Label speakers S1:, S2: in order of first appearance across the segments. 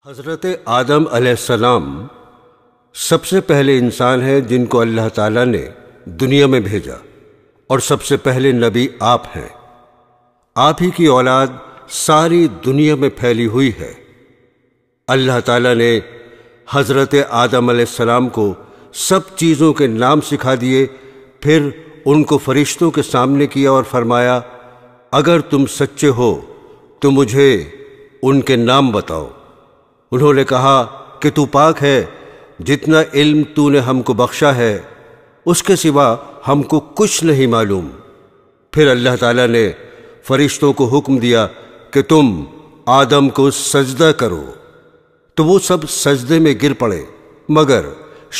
S1: حضرت آدم علیہ السلام سب سے پہلے انسان ہیں جن کو اللہ تعالیٰ نے دنیا میں بھیجا، اور سب سے پہلے نبی آپ ہیں۔ آپ ہی کی اولاد ساری دنیا میں پھیلی ہوئی ہے۔ اللہ تعالیٰ نے حضرت آدم علیہ السلام کو سب چیزوں کے نام سکھا دیے، پھر ان کو فرشتوں کے سامنے کیا اور فرمایا، اگر تم سچے ہو تو مجھے ان کے نام بتاؤ۔ انہوں نے کہا کہ تو پاک ہے، جتنا علم تو نے ہم کو بخشا ہے اس کے سوا ہم کو کچھ نہیں معلوم۔ پھر اللہ تعالیٰ نے فرشتوں کو حکم دیا کہ تم آدم کو سجدہ کرو، تو وہ سب سجدے میں گر پڑے، مگر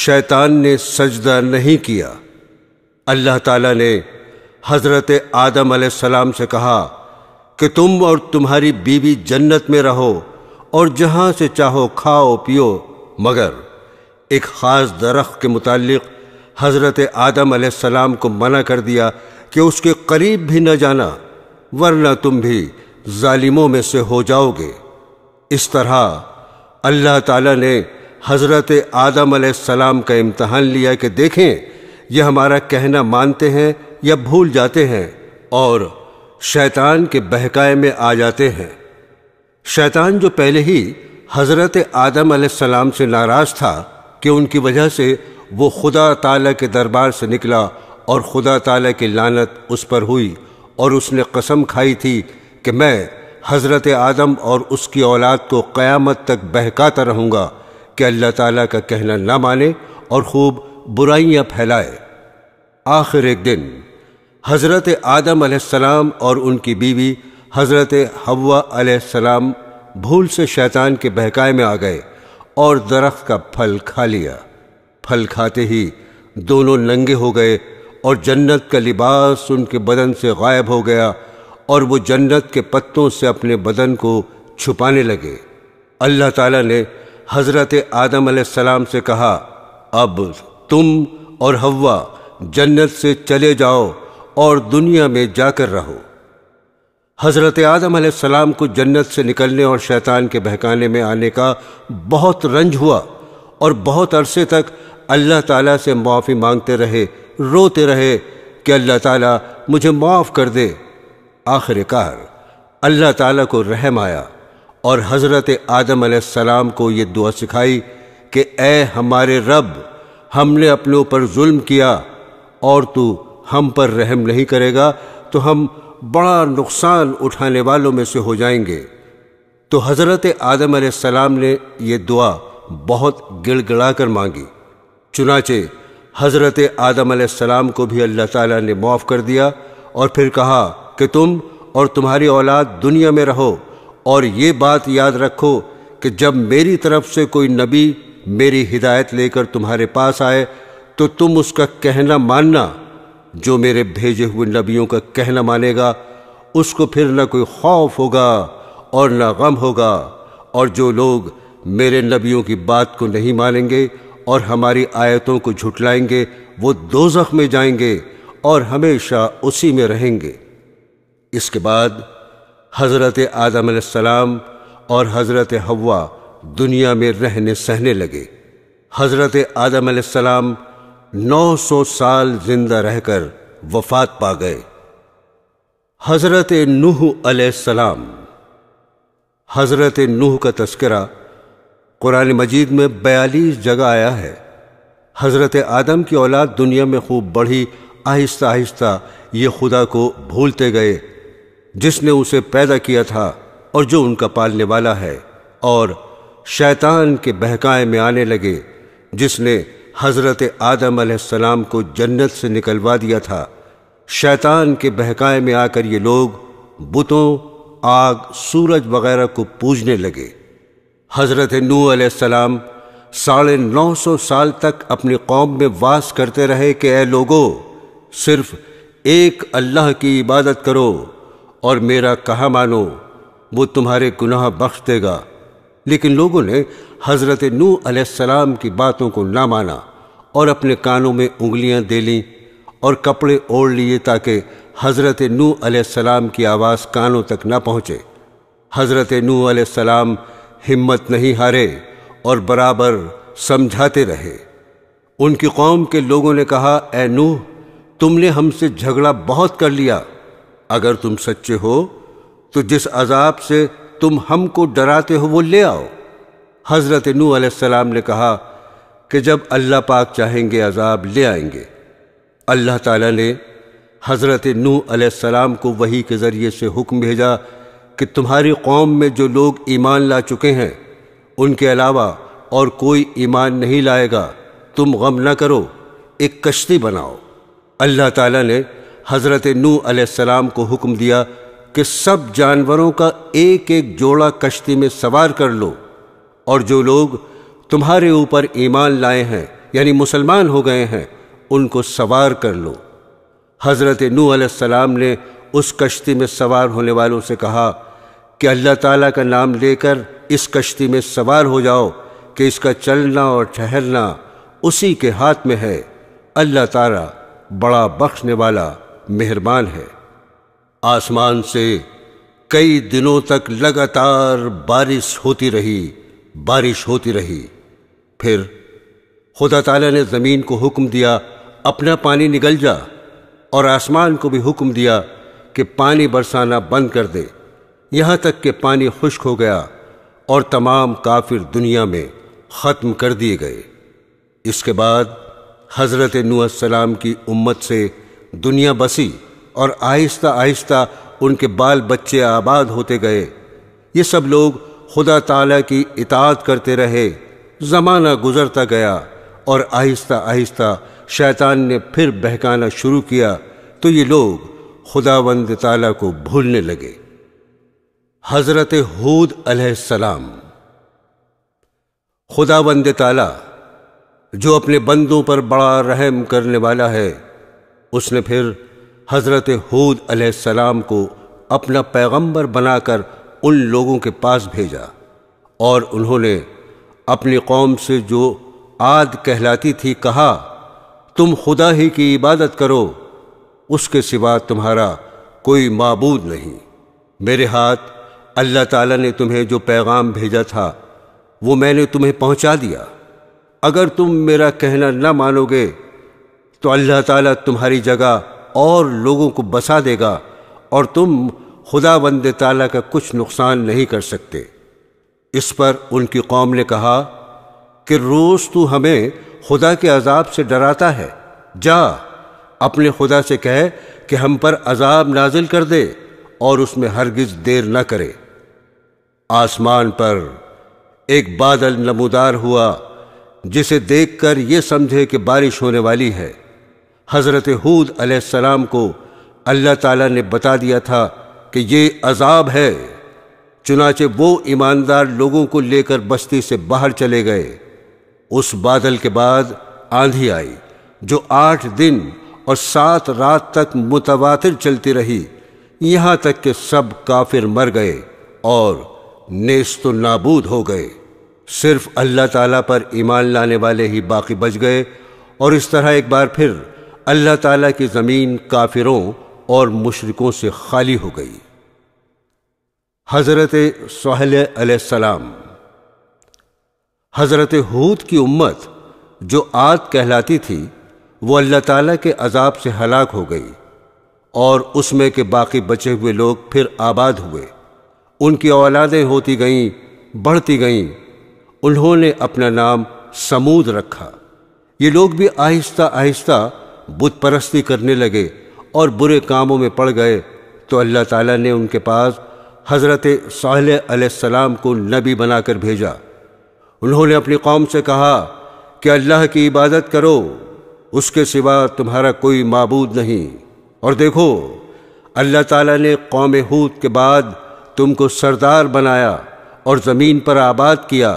S1: شیطان نے سجدہ نہیں کیا۔ اللہ تعالیٰ نے حضرت آدم علیہ السلام سے کہا کہ تم اور تمہاری بیوی جنت میں رہو اور جہاں سے چاہو کھاؤ پیو، مگر ایک خاص درخت کے متعلق حضرت آدم علیہ السلام کو منع کر دیا کہ اس کے قریب بھی نہ جانا، ورنہ تم بھی ظالموں میں سے ہو جاؤ گے۔ اس طرح اللہ تعالیٰ نے حضرت آدم علیہ السلام کا امتحان لیا کہ دیکھیں یہ ہمارا کہنا مانتے ہیں یا بھول جاتے ہیں اور شیطان کے بہکائے میں آ جاتے ہیں۔ شیطان جو پہلے ہی حضرت آدم علیہ السلام سے ناراض تھا کہ ان کی وجہ سے وہ خدا تعالیٰ کے دربار سے نکلا اور خدا تعالیٰ کی لعنت اس پر ہوئی، اور اس نے قسم کھائی تھی کہ میں حضرت آدم اور اس کی اولاد کو قیامت تک بہکاتا رہوں گا کہ اللہ تعالیٰ کا کہنا نہ مانے اور خوب برائیاں پھیلائے۔ آخر ایک دن حضرت آدم علیہ السلام اور ان کی بیوی حضرت حوا علیہ السلام بھول سے شیطان کے بہکائے میں آ گئے اور درخت کا پھل کھا لیا۔ پھل کھاتے ہی دونوں ننگے ہو گئے اور جنت کا لباس ان کے بدن سے غائب ہو گیا، اور وہ جنت کے پتوں سے اپنے بدن کو چھپانے لگے۔ اللہ تعالیٰ نے حضرت آدم علیہ السلام سے کہا، اب تم اور حوا جنت سے چلے جاؤ اور دنیا میں جا کر رہو۔ حضرت آدم علیہ السلام کو جنت سے نکلنے اور شیطان کے بہکانے میں آنے کا بہت رنج ہوا، اور بہت عرصے تک اللہ تعالیٰ سے معافی مانگتے رہے، روتے رہے کہ اللہ تعالیٰ مجھے معاف کر دے۔ آخر کار اللہ تعالیٰ کو رحم آیا اور حضرت آدم علیہ السلام کو یہ دعا سکھائی کہ اے ہمارے رب، ہم نے اپنے اوپر ظلم کیا اور تو ہم پر رحم نہیں کرے گا تو ہم بڑا نقصان اٹھانے والوں میں سے ہو جائیں گے۔ تو حضرت آدم علیہ السلام نے یہ دعا بہت گڑ گڑا کر مانگی، چنانچہ حضرت آدم علیہ السلام کو بھی اللہ تعالیٰ نے معاف کر دیا، اور پھر کہا کہ تم اور تمہاری اولاد دنیا میں رہو، اور یہ بات یاد رکھو کہ جب میری طرف سے کوئی نبی میری ہدایت لے کر تمہارے پاس آئے تو تم اس کا کہنا ماننا۔ جو میرے بھیجے ہوئے نبیوں کا کہنا مانے گا اس کو پھر نہ کوئی خوف ہوگا اور نہ غم ہوگا، اور جو لوگ میرے نبیوں کی بات کو نہیں مانیں گے اور ہماری آیتوں کو جھٹلائیں گے وہ دوزخ میں جائیں گے اور ہمیشہ اسی میں رہیں گے۔ اس کے بعد حضرت آدم علیہ السلام اور حضرت حوا دنیا میں رہنے سہنے لگے۔ حضرت آدم علیہ السلام 900 سال زندہ رہ کر وفات پا گئے۔ حضرت نوح علیہ السلام۔ حضرت نوح کا تذکرہ قرآن مجید میں 42 جگہ آیا ہے۔ حضرت آدم کی اولاد دنیا میں خوب بڑھی، آہستہ آہستہ یہ خدا کو بھولتے گئے جس نے اسے پیدا کیا تھا اور جو ان کا پالنے والا ہے، اور شیطان کے بہکائے میں آنے لگے جس نے حضرت آدم علیہ السلام کو جنت سے نکلوا دیا تھا۔ شیطان کے بہکائے میں آ کر یہ لوگ بتوں، آگ، سورج وغیرہ کو پوجنے لگے۔ حضرت نوح علیہ السلام 950 سال تک اپنی قوم میں واس کرتے رہے کہ اے لوگو، صرف ایک اللہ کی عبادت کرو اور میرا کہا مانو، وہ تمہارے گناہ بخش دے گا۔ لیکن لوگوں نے حضرت نوح علیہ السلام کی باتوں کو نہ مانا اور اپنے کانوں میں انگلیاں دے لیں اور کپڑے اوڑھ لیے تاکہ حضرت نوح علیہ السلام کی آواز کانوں تک نہ پہنچے۔ حضرت نوح علیہ السلام ہمت نہیں ہارے اور برابر سمجھاتے رہے۔ ان کی قوم کے لوگوں نے کہا، اے نوح، تم نے ہم سے جھگڑا بہت کر لیا، اگر تم سچے ہو تو جس عذاب سے تم ہم کو ڈراتے ہو وہ لے آؤ۔ حضرت نوح علیہ السلام نے کہا کہ جب اللہ پاک چاہیں گے عذاب لے آئیں گے۔ اللہ تعالیٰ نے حضرت نوح علیہ السلام کو وحی کے ذریعے سے حکم بھیجا کہ تمہاری قوم میں جو لوگ ایمان لا چکے ہیں ان کے علاوہ اور کوئی ایمان نہیں لائے گا، تم غم نہ کرو، ایک کشتی بناؤ۔ اللہ تعالیٰ نے حضرت نوح علیہ السلام کو حکم دیا کہ سب جانوروں کا ایک ایک جوڑا کشتی میں سوار کر لو، اور جو لوگ تمہارے اوپر ایمان لائے ہیں یعنی مسلمان ہو گئے ہیں ان کو سوار کر لو۔ حضرت نوح علیہ السلام نے اس کشتی میں سوار ہونے والوں سے کہا کہ اللہ تعالیٰ کا نام لے کر اس کشتی میں سوار ہو جاؤ کہ اس کا چلنا اور ٹھہرنا اسی کے ہاتھ میں ہے، اللہ تعالیٰ بڑا بخشنے والا مہربان ہے۔ آسمان سے کئی دنوں تک لگاتار بارش ہوتی رہی۔ پھر خدا تعالیٰ نے زمین کو حکم دیا اپنا پانی نگل جا، اور آسمان کو بھی حکم دیا کہ پانی برسانا بند کر دے، یہاں تک کہ پانی خشک ہو گیا اور تمام کافر دنیا میں ختم کر دیے گئے۔ اس کے بعد حضرت نوح السلام کی امت سے دنیا بسی اور آہستہ آہستہ ان کے بال بچے آباد ہوتے گئے۔ یہ سب لوگ خدا تعالیٰ کی اطاعت کرتے رہے۔ زمانہ گزرتا گیا اور آہستہ آہستہ شیطان نے پھر بہکانا شروع کیا تو یہ لوگ خداوند تعالیٰ کو بھولنے لگے۔ حضرت ہود علیہ السلام۔ خداوند تعالیٰ جو اپنے بندوں پر بڑا رحم کرنے والا ہے، اس نے پھر حضرت ہود علیہ السلام کو اپنا پیغمبر بنا کر ان لوگوں کے پاس بھیجا، اور انہوں نے اپنی قوم سے جو عاد کہلاتی تھی کہا، تم خدا ہی کی عبادت کرو، اس کے سوا تمہارا کوئی معبود نہیں۔ میرے ہاتھ اللہ تعالیٰ نے تمہیں جو پیغام بھیجا تھا وہ میں نے تمہیں پہنچا دیا۔ اگر تم میرا کہنا نہ مانو گے تو اللہ تعالیٰ تمہاری جگہ اور لوگوں کو بسا دے گا، اور تم خداوند تعالیٰ کا کچھ نقصان نہیں کر سکتے۔ اس پر ان کی قوم نے کہا کہ روز تو ہمیں خدا کے عذاب سے ڈراتا ہے، جا اپنے خدا سے کہے کہ ہم پر عذاب نازل کر دے اور اس میں ہرگز دیر نہ کرے۔ آسمان پر ایک بادل نمودار ہوا جسے دیکھ کر یہ سمجھے کہ بارش ہونے والی ہے۔ حضرت ہود علیہ السلام کو اللہ تعالیٰ نے بتا دیا تھا کہ یہ عذاب ہے، چنانچہ وہ ایماندار لوگوں کو لے کر بستی سے باہر چلے گئے۔ اس بادل کے بعد آندھی آئی جو 8 دن اور 7 رات تک متواتر چلتی رہی، یہاں تک کہ سب کافر مر گئے اور نیست و نابود ہو گئے۔ صرف اللہ تعالیٰ پر ایمان لانے والے ہی باقی بچ گئے، اور اس طرح ایک بار پھر اللہ تعالیٰ کی زمین کافروں اور مشرکوں سے خالی ہو گئی۔ حضرت صالح علیہ السلام۔ حضرت ہود کی امت جو عاد کہلاتی تھی وہ اللہ تعالیٰ کے عذاب سے ہلاک ہو گئی، اور اس میں کے باقی بچے ہوئے لوگ پھر آباد ہوئے۔ ان کی اولادیں ہوتی گئیں، بڑھتی گئیں۔ انہوں نے اپنا نام سمود رکھا۔ یہ لوگ بھی آہستہ آہستہ بت پرستی کرنے لگے اور برے کاموں میں پڑ گئے، تو اللہ تعالیٰ نے ان کے پاس حضرت صالح علیہ السلام کو نبی بنا کر بھیجا۔ انہوں نے اپنی قوم سے کہا کہ اللہ کی عبادت کرو، اس کے سوا تمہارا کوئی معبود نہیں، اور دیکھو اللہ تعالیٰ نے قوم ہود کے بعد تم کو سردار بنایا اور زمین پر آباد کیا۔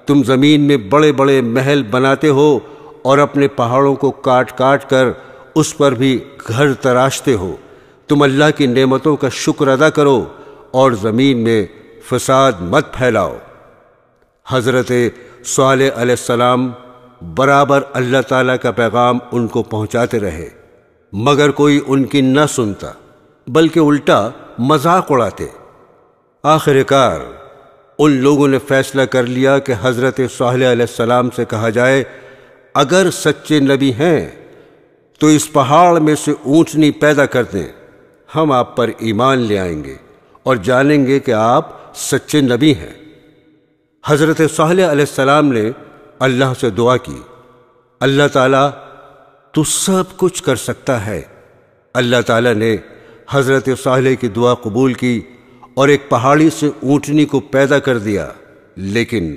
S1: تم زمین میں بڑے بڑے محل بناتے ہو اور اپنے پہاڑوں کو کاٹ کاٹ کر اس پر بھی گھر تراشتے ہو۔ تم اللہ کی نعمتوں کا شکر ادا کرو اور زمین میں فساد مت پھیلاؤ۔ حضرت صالح علیہ السلام برابر اللہ تعالیٰ کا پیغام ان کو پہنچاتے رہے، مگر کوئی ان کی نہ سنتا، بلکہ الٹا مذاق اڑاتے۔ آخر کار ان لوگوں نے فیصلہ کر لیا کہ حضرت صالح علیہ السلام سے کہا جائے اگر سچے نبی ہیں تو اس پہاڑ میں سے اونٹنی پیدا کر دیں، ہم آپ پر ایمان لے آئیں گے اور جانیں گے کہ آپ سچے نبی ہیں۔ حضرت صالح علیہ السلام نے اللہ سے دعا کی، اللہ تعالیٰ تو سب کچھ کر سکتا ہے۔ اللہ تعالیٰ نے حضرت صالح کی دعا قبول کی اور ایک پہاڑی سے اونٹنی کو پیدا کر دیا، لیکن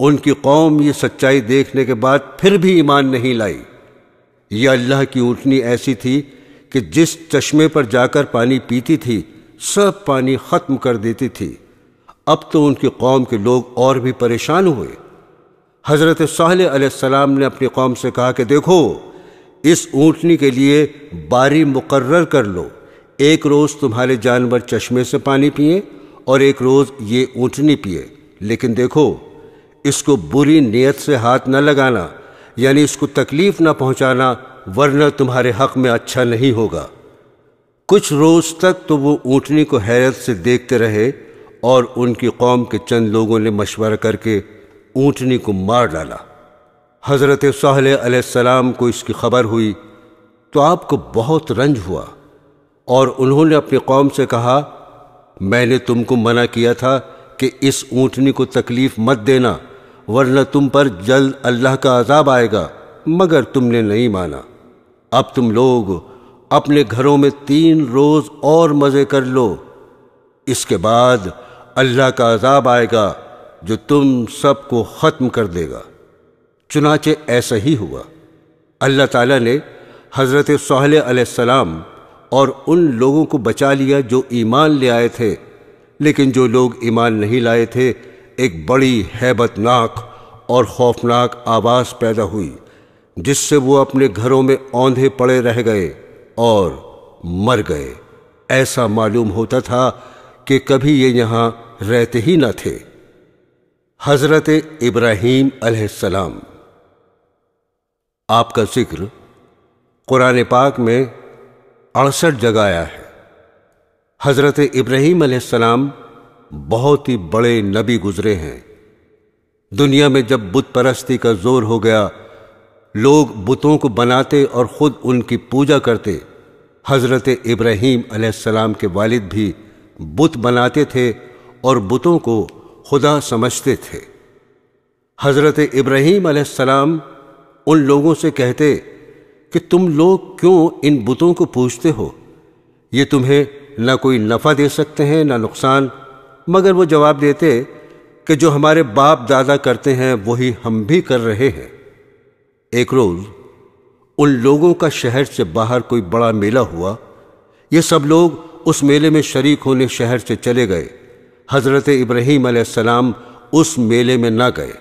S1: ان کی قوم یہ سچائی دیکھنے کے بعد پھر بھی ایمان نہیں لائی۔ یہ اللہ کی اونٹنی ایسی تھی کہ جس چشمے پر جا کر پانی پیتی تھی سب پانی ختم کر دیتی تھی۔ اب تو ان کی قوم کے لوگ اور بھی پریشان ہوئے۔ حضرت صالح علیہ السلام نے اپنی قوم سے کہا کہ دیکھو، اس اونٹنی کے لیے باری مقرر کر لو، ایک روز تمہارے جانور چشمے سے پانی پئیں اور ایک روز یہ اونٹنی پیے، لیکن دیکھو اس کو بری نیت سے ہاتھ نہ لگانا، یعنی اس کو تکلیف نہ پہنچانا، ورنہ تمہارے حق میں اچھا نہیں ہوگا۔ کچھ روز تک تو وہ اونٹنی کو حیرت سے دیکھتے رہے اور ان کی قوم کے چند لوگوں نے مشورہ کر کے اونٹنی کو مار ڈالا۔ حضرت صالح علیہ السلام کو اس کی خبر ہوئی تو آپ کو بہت رنج ہوا اور انہوں نے اپنی قوم سے کہا میں نے تم کو منع کیا تھا کہ اس اونٹنی کو تکلیف مت دینا، ورنہ تم پر جلد اللہ کا عذاب آئے گا، مگر تم نے نہیں مانا۔ اب تم لوگ اپنے گھروں میں 3 روز اور مزے کر لو، اس کے بعد اللہ کا عذاب آئے گا جو تم سب کو ختم کر دے گا۔ چنانچہ ایسا ہی ہوا۔ اللہ تعالیٰ نے حضرت صالح علیہ السلام اور ان لوگوں کو بچا لیا جو ایمان لے آئے تھے، لیکن جو لوگ ایمان نہیں لائے تھے ایک بڑی ہیبت ناک اور خوفناک آواز پیدا ہوئی جس سے وہ اپنے گھروں میں اوندھے پڑے رہ گئے اور مر گئے۔ ایسا معلوم ہوتا تھا کہ کبھی یہ یہاں رہتے ہی نہ تھے۔ حضرت ابراہیم علیہ السلام، آپ کا ذکر قرآن پاک میں 68 جگہ آیا ہے۔ حضرت ابراہیم علیہ السلام بہت ہی بڑے نبی گزرے ہیں۔ دنیا میں جب بت پرستی کا زور ہو گیا، لوگ بتوں کو بناتے اور خود ان کی پوجا کرتے۔ حضرت ابراہیم علیہ السلام کے والد بھی بت بناتے تھے اور بتوں کو خدا سمجھتے تھے۔ حضرت ابراہیم علیہ السلام ان لوگوں سے کہتے کہ تم لوگ کیوں ان بتوں کو پوجتے ہو؟ یہ تمہیں نہ کوئی نفع دے سکتے ہیں نہ نقصان۔ مگر وہ جواب دیتے کہ جو ہمارے باپ دادا کرتے ہیں وہی ہم بھی کر رہے ہیں۔ ایک روز ان لوگوں کا شہر سے باہر کوئی بڑا میلہ ہوا۔ یہ سب لوگ اس میلے میں شریک ہونے شہر سے چلے گئے۔ حضرت ابراہیم علیہ السلام اس میلے میں نہ گئے۔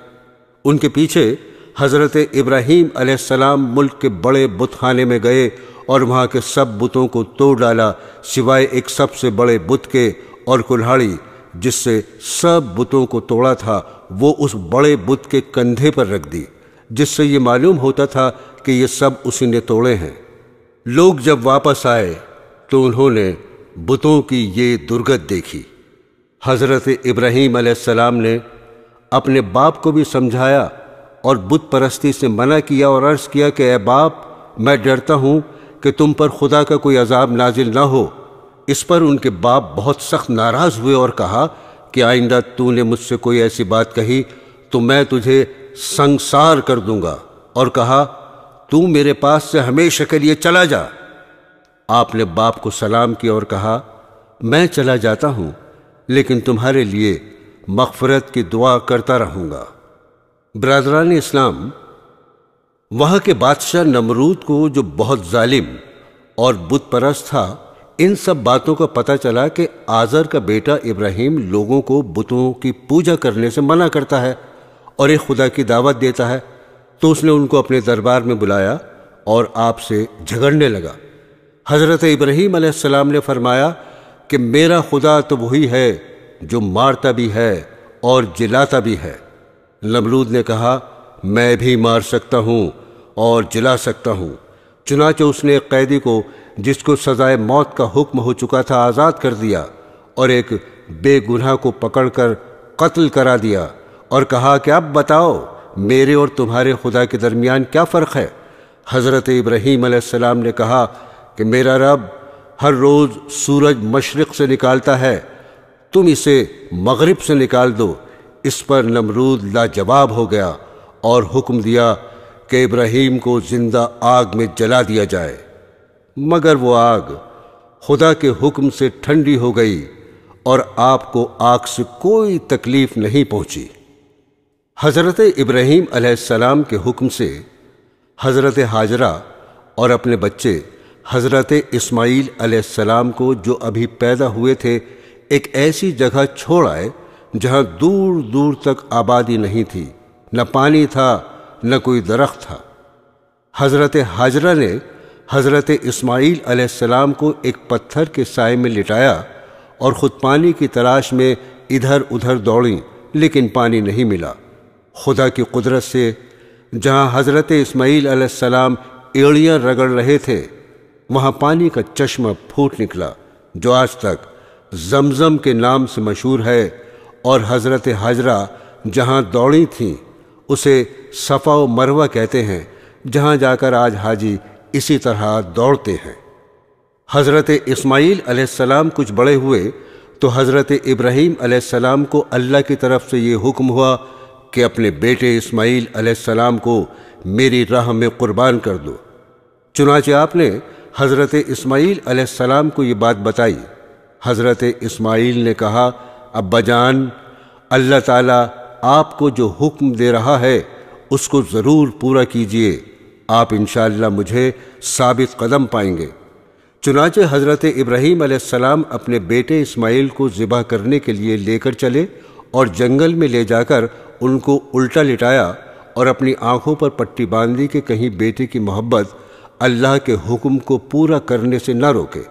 S1: ان کے پیچھے حضرت ابراہیم علیہ السلام ملک کے بڑے بت خانے میں گئے اور وہاں کے سب بتوں کو توڑ ڈالا سوائے ایک سب سے بڑے بت کے، اور کلہاڑی جس سے سب بتوں کو توڑا تھا وہ اس بڑے بت کے کندھے پر رکھ دی، جس سے یہ معلوم ہوتا تھا کہ یہ سب اسی نے توڑے ہیں۔ لوگ جب واپس آئے تو انہوں نے بتوں کی یہ درگت دیکھی۔ حضرت ابراہیم علیہ السلام نے اپنے باپ کو بھی سمجھایا اور بت پرستی سے منع کیا اور عرض کیا کہ اے باپ، میں ڈرتا ہوں کہ تم پر خدا کا کوئی عذاب نازل نہ ہو۔ اس پر ان کے باپ بہت سخت ناراض ہوئے اور کہا کہ آئندہ تو نے مجھ سے کوئی ایسی بات کہی تو میں تجھے سنگسار کر دوں گا، اور کہا تو میرے پاس سے ہمیشہ کے لیے چلا جا۔ آپ نے باپ کو سلام کیا اور کہا میں چلا جاتا ہوں، لیکن تمہارے لیے مغفرت کی دعا کرتا رہوں گا۔ برادران اسلام، وہاں کے بادشاہ نمرود کو جو بہت ظالم اور بت پرست تھا، ان سب باتوں کا پتہ چلا کہ آزر کا بیٹا ابراہیم لوگوں کو بتوں کی پوجا کرنے سے منع کرتا ہے اور ایک خدا کی دعوت دیتا ہے، تو اس نے ان کو اپنے دربار میں بلایا اور آپ سے جھگڑنے لگا۔ حضرت ابراہیم علیہ السلام نے فرمایا کہ میرا خدا تو وہی ہے جو مارتا بھی ہے اور جلاتا بھی ہے۔ نمرود نے کہا میں بھی مار سکتا ہوں اور جلا سکتا ہوں۔ چنانچہ اس نے ایک قیدی کو جس کو سزائے موت کا حکم ہو چکا تھا آزاد کر دیا اور ایک بے گناہ کو پکڑ کر قتل کرا دیا اور کہا کہ اب بتاؤ میرے اور تمہارے خدا کے درمیان کیا فرق ہے؟ حضرت ابراہیم علیہ السلام نے کہا کہ میرا رب ہر روز سورج مشرق سے نکالتا ہے، تم اسے مغرب سے نکال دو۔ اس پر نمرود لاجواب ہو گیا اور حکم دیا کہ ابراہیم کو زندہ آگ میں جلا دیا جائے، مگر وہ آگ خدا کے حکم سے ٹھنڈی ہو گئی اور آپ کو آگ سے کوئی تکلیف نہیں پہنچی۔ حضرت ابراہیم علیہ السلام کے حکم سے حضرت ہاجرہ اور اپنے بچے حضرت اسماعیل علیہ السلام کو جو ابھی پیدا ہوئے تھے ایک ایسی جگہ چھوڑ آئے جہاں دور دور تک آبادی نہیں تھی، نہ پانی تھا نہ کوئی درخت تھا۔ حضرت ہاجرہ نے حضرت اسماعیل علیہ السلام کو ایک پتھر کے سائے میں لٹایا اور خود پانی کی تلاش میں ادھر ادھر دوڑیں، لیکن پانی نہیں ملا۔ خدا کی قدرت سے جہاں حضرت اسماعیل علیہ السلام ایڑیاں رگڑ رہے تھے وہاں پانی کا چشمہ پھوٹ نکلا جو آج تک زمزم کے نام سے مشہور ہے، اور حضرت ہاجرہ جہاں دوڑی تھیں اسے صفا و مروہ کہتے ہیں، جہاں جا کر آج حاجی اسی طرح دوڑتے ہیں۔ حضرت اسماعیل علیہ السلام کچھ بڑے ہوئے تو حضرت ابراہیم علیہ السلام کو اللہ کی طرف سے یہ حکم ہوا کہ اپنے بیٹے اسماعیل علیہ السلام کو میری راہ میں قربان کر دو۔ چنانچہ آپ نے حضرت اسماعیل علیہ السلام کو یہ بات بتائی۔ حضرت اسماعیل نے کہا، ابا جان، اللہ تعالیٰ آپ کو جو حکم دے رہا ہے اس کو ضرور پورا کیجئے، آپ انشاءاللہ مجھے ثابت قدم پائیں گے۔ چنانچہ حضرت ابراہیم علیہ السلام اپنے بیٹے اسماعیل کو ذبح کرنے کے لیے لے کر چلے اور جنگل میں لے جا کر ان کو الٹا لٹایا اور اپنی آنکھوں پر پٹی باندھی کہ کہیں بیٹے کی محبت اللہ کے حکم کو پورا کرنے سے نہ روکے،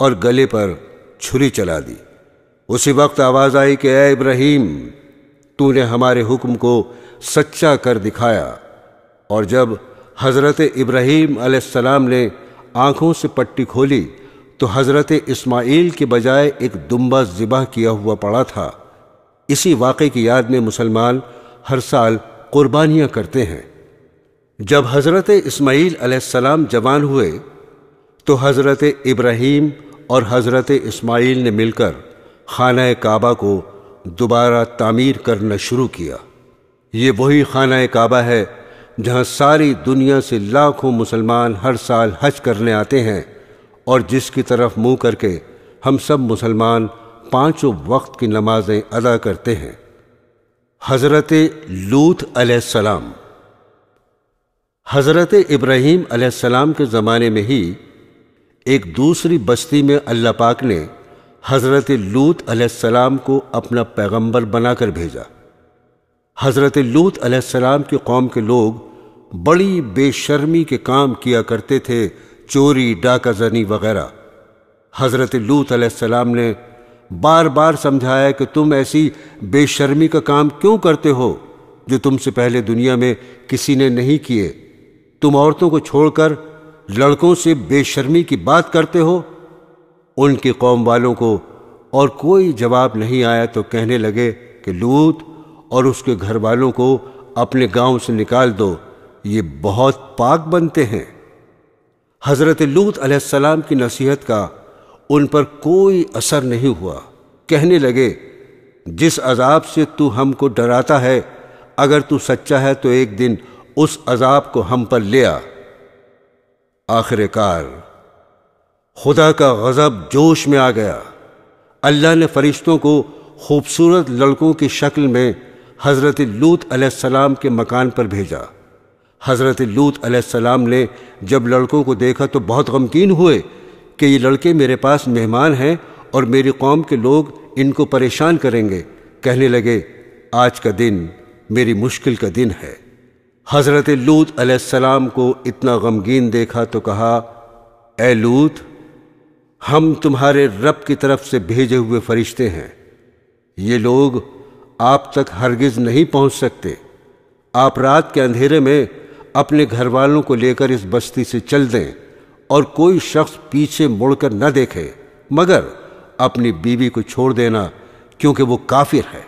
S1: اور گلے پر چھری چلا دی۔ اسی وقت آواز آئی کہ اے ابراہیم، تو نے ہمارے حکم کو سچا کر دکھایا۔ اور جب حضرت ابراہیم علیہ السلام نے آنکھوں سے پٹی کھولی تو حضرت اسماعیل کے بجائے ایک دمبا ذبح کیا ہوا پڑا تھا۔ اسی واقعے کی یاد میں مسلمان ہر سال قربانیاں کرتے ہیں۔ جب حضرت اسماعیل علیہ السلام جوان ہوئے تو حضرت ابراہیم اور حضرت اسماعیل نے مل کر خانہ کعبہ کو دوبارہ تعمیر کرنا شروع کیا۔ یہ وہی خانہ کعبہ ہے جہاں ساری دنیا سے لاکھوں مسلمان ہر سال حج کرنے آتے ہیں، اور جس کی طرف منہ کر کے ہم سب مسلمان 5 وقت کی نمازیں ادا کرتے ہیں۔ حضرت لوط علیہ السلام۔ حضرت ابراہیم علیہ السلام کے زمانے میں ہی ایک دوسری بستی میں اللہ پاک نے حضرت لوط علیہ السلام کو اپنا پیغمبر بنا کر بھیجا۔ حضرت لوط علیہ السلام کی قوم کے لوگ بڑی بے شرمی کے کام کیا کرتے تھے، چوری، ڈاکہ زنی وغیرہ۔ حضرت لوط علیہ السلام نے بار بار سمجھایا کہ تم ایسی بے شرمی کا کام کیوں کرتے ہو جو تم سے پہلے دنیا میں کسی نے نہیں کیے؟ تم عورتوں کو چھوڑ کر لڑکوں سے بے شرمی کی بات کرتے ہو۔ ان کی قوم والوں کو اور کوئی جواب نہیں آیا تو کہنے لگے کہ لوط اور اس کے گھر والوں کو اپنے گاؤں سے نکال دو، یہ بہت پاک بنتے ہیں۔ حضرت لوط علیہ السلام کی نصیحت کا ان پر کوئی اثر نہیں ہوا۔ کہنے لگے، جس عذاب سے تو ہم کو ڈراتا ہے، اگر تو سچا ہے تو ایک دن اس عذاب کو ہم پر لے آ۔ آخر کار خدا کا غضب جوش میں آ گیا۔ اللہ نے فرشتوں کو خوبصورت لڑکوں کی شکل میں حضرت لوط علیہ السلام کے مکان پر بھیجا۔ حضرت لوط علیہ السلام نے جب لڑکوں کو دیکھا تو بہت غمگین ہوئے کہ یہ لڑکے میرے پاس مہمان ہیں اور میری قوم کے لوگ ان کو پریشان کریں گے۔ کہنے لگے، آج کا دن میری مشکل کا دن ہے۔ حضرت لوط علیہ السلام کو اتنا غمگین دیکھا تو کہا، اے لوط، ہم تمہارے رب کی طرف سے بھیجے ہوئے فرشتے ہیں، یہ لوگ آپ تک ہرگز نہیں پہنچ سکتے۔ آپ رات کے اندھیرے میں اپنے گھر والوں کو لے کر اس بستی سے چل دیں اور کوئی شخص پیچھے مڑ کر نہ دیکھے، مگر اپنی بیوی کو چھوڑ دینا کیونکہ وہ کافر ہے۔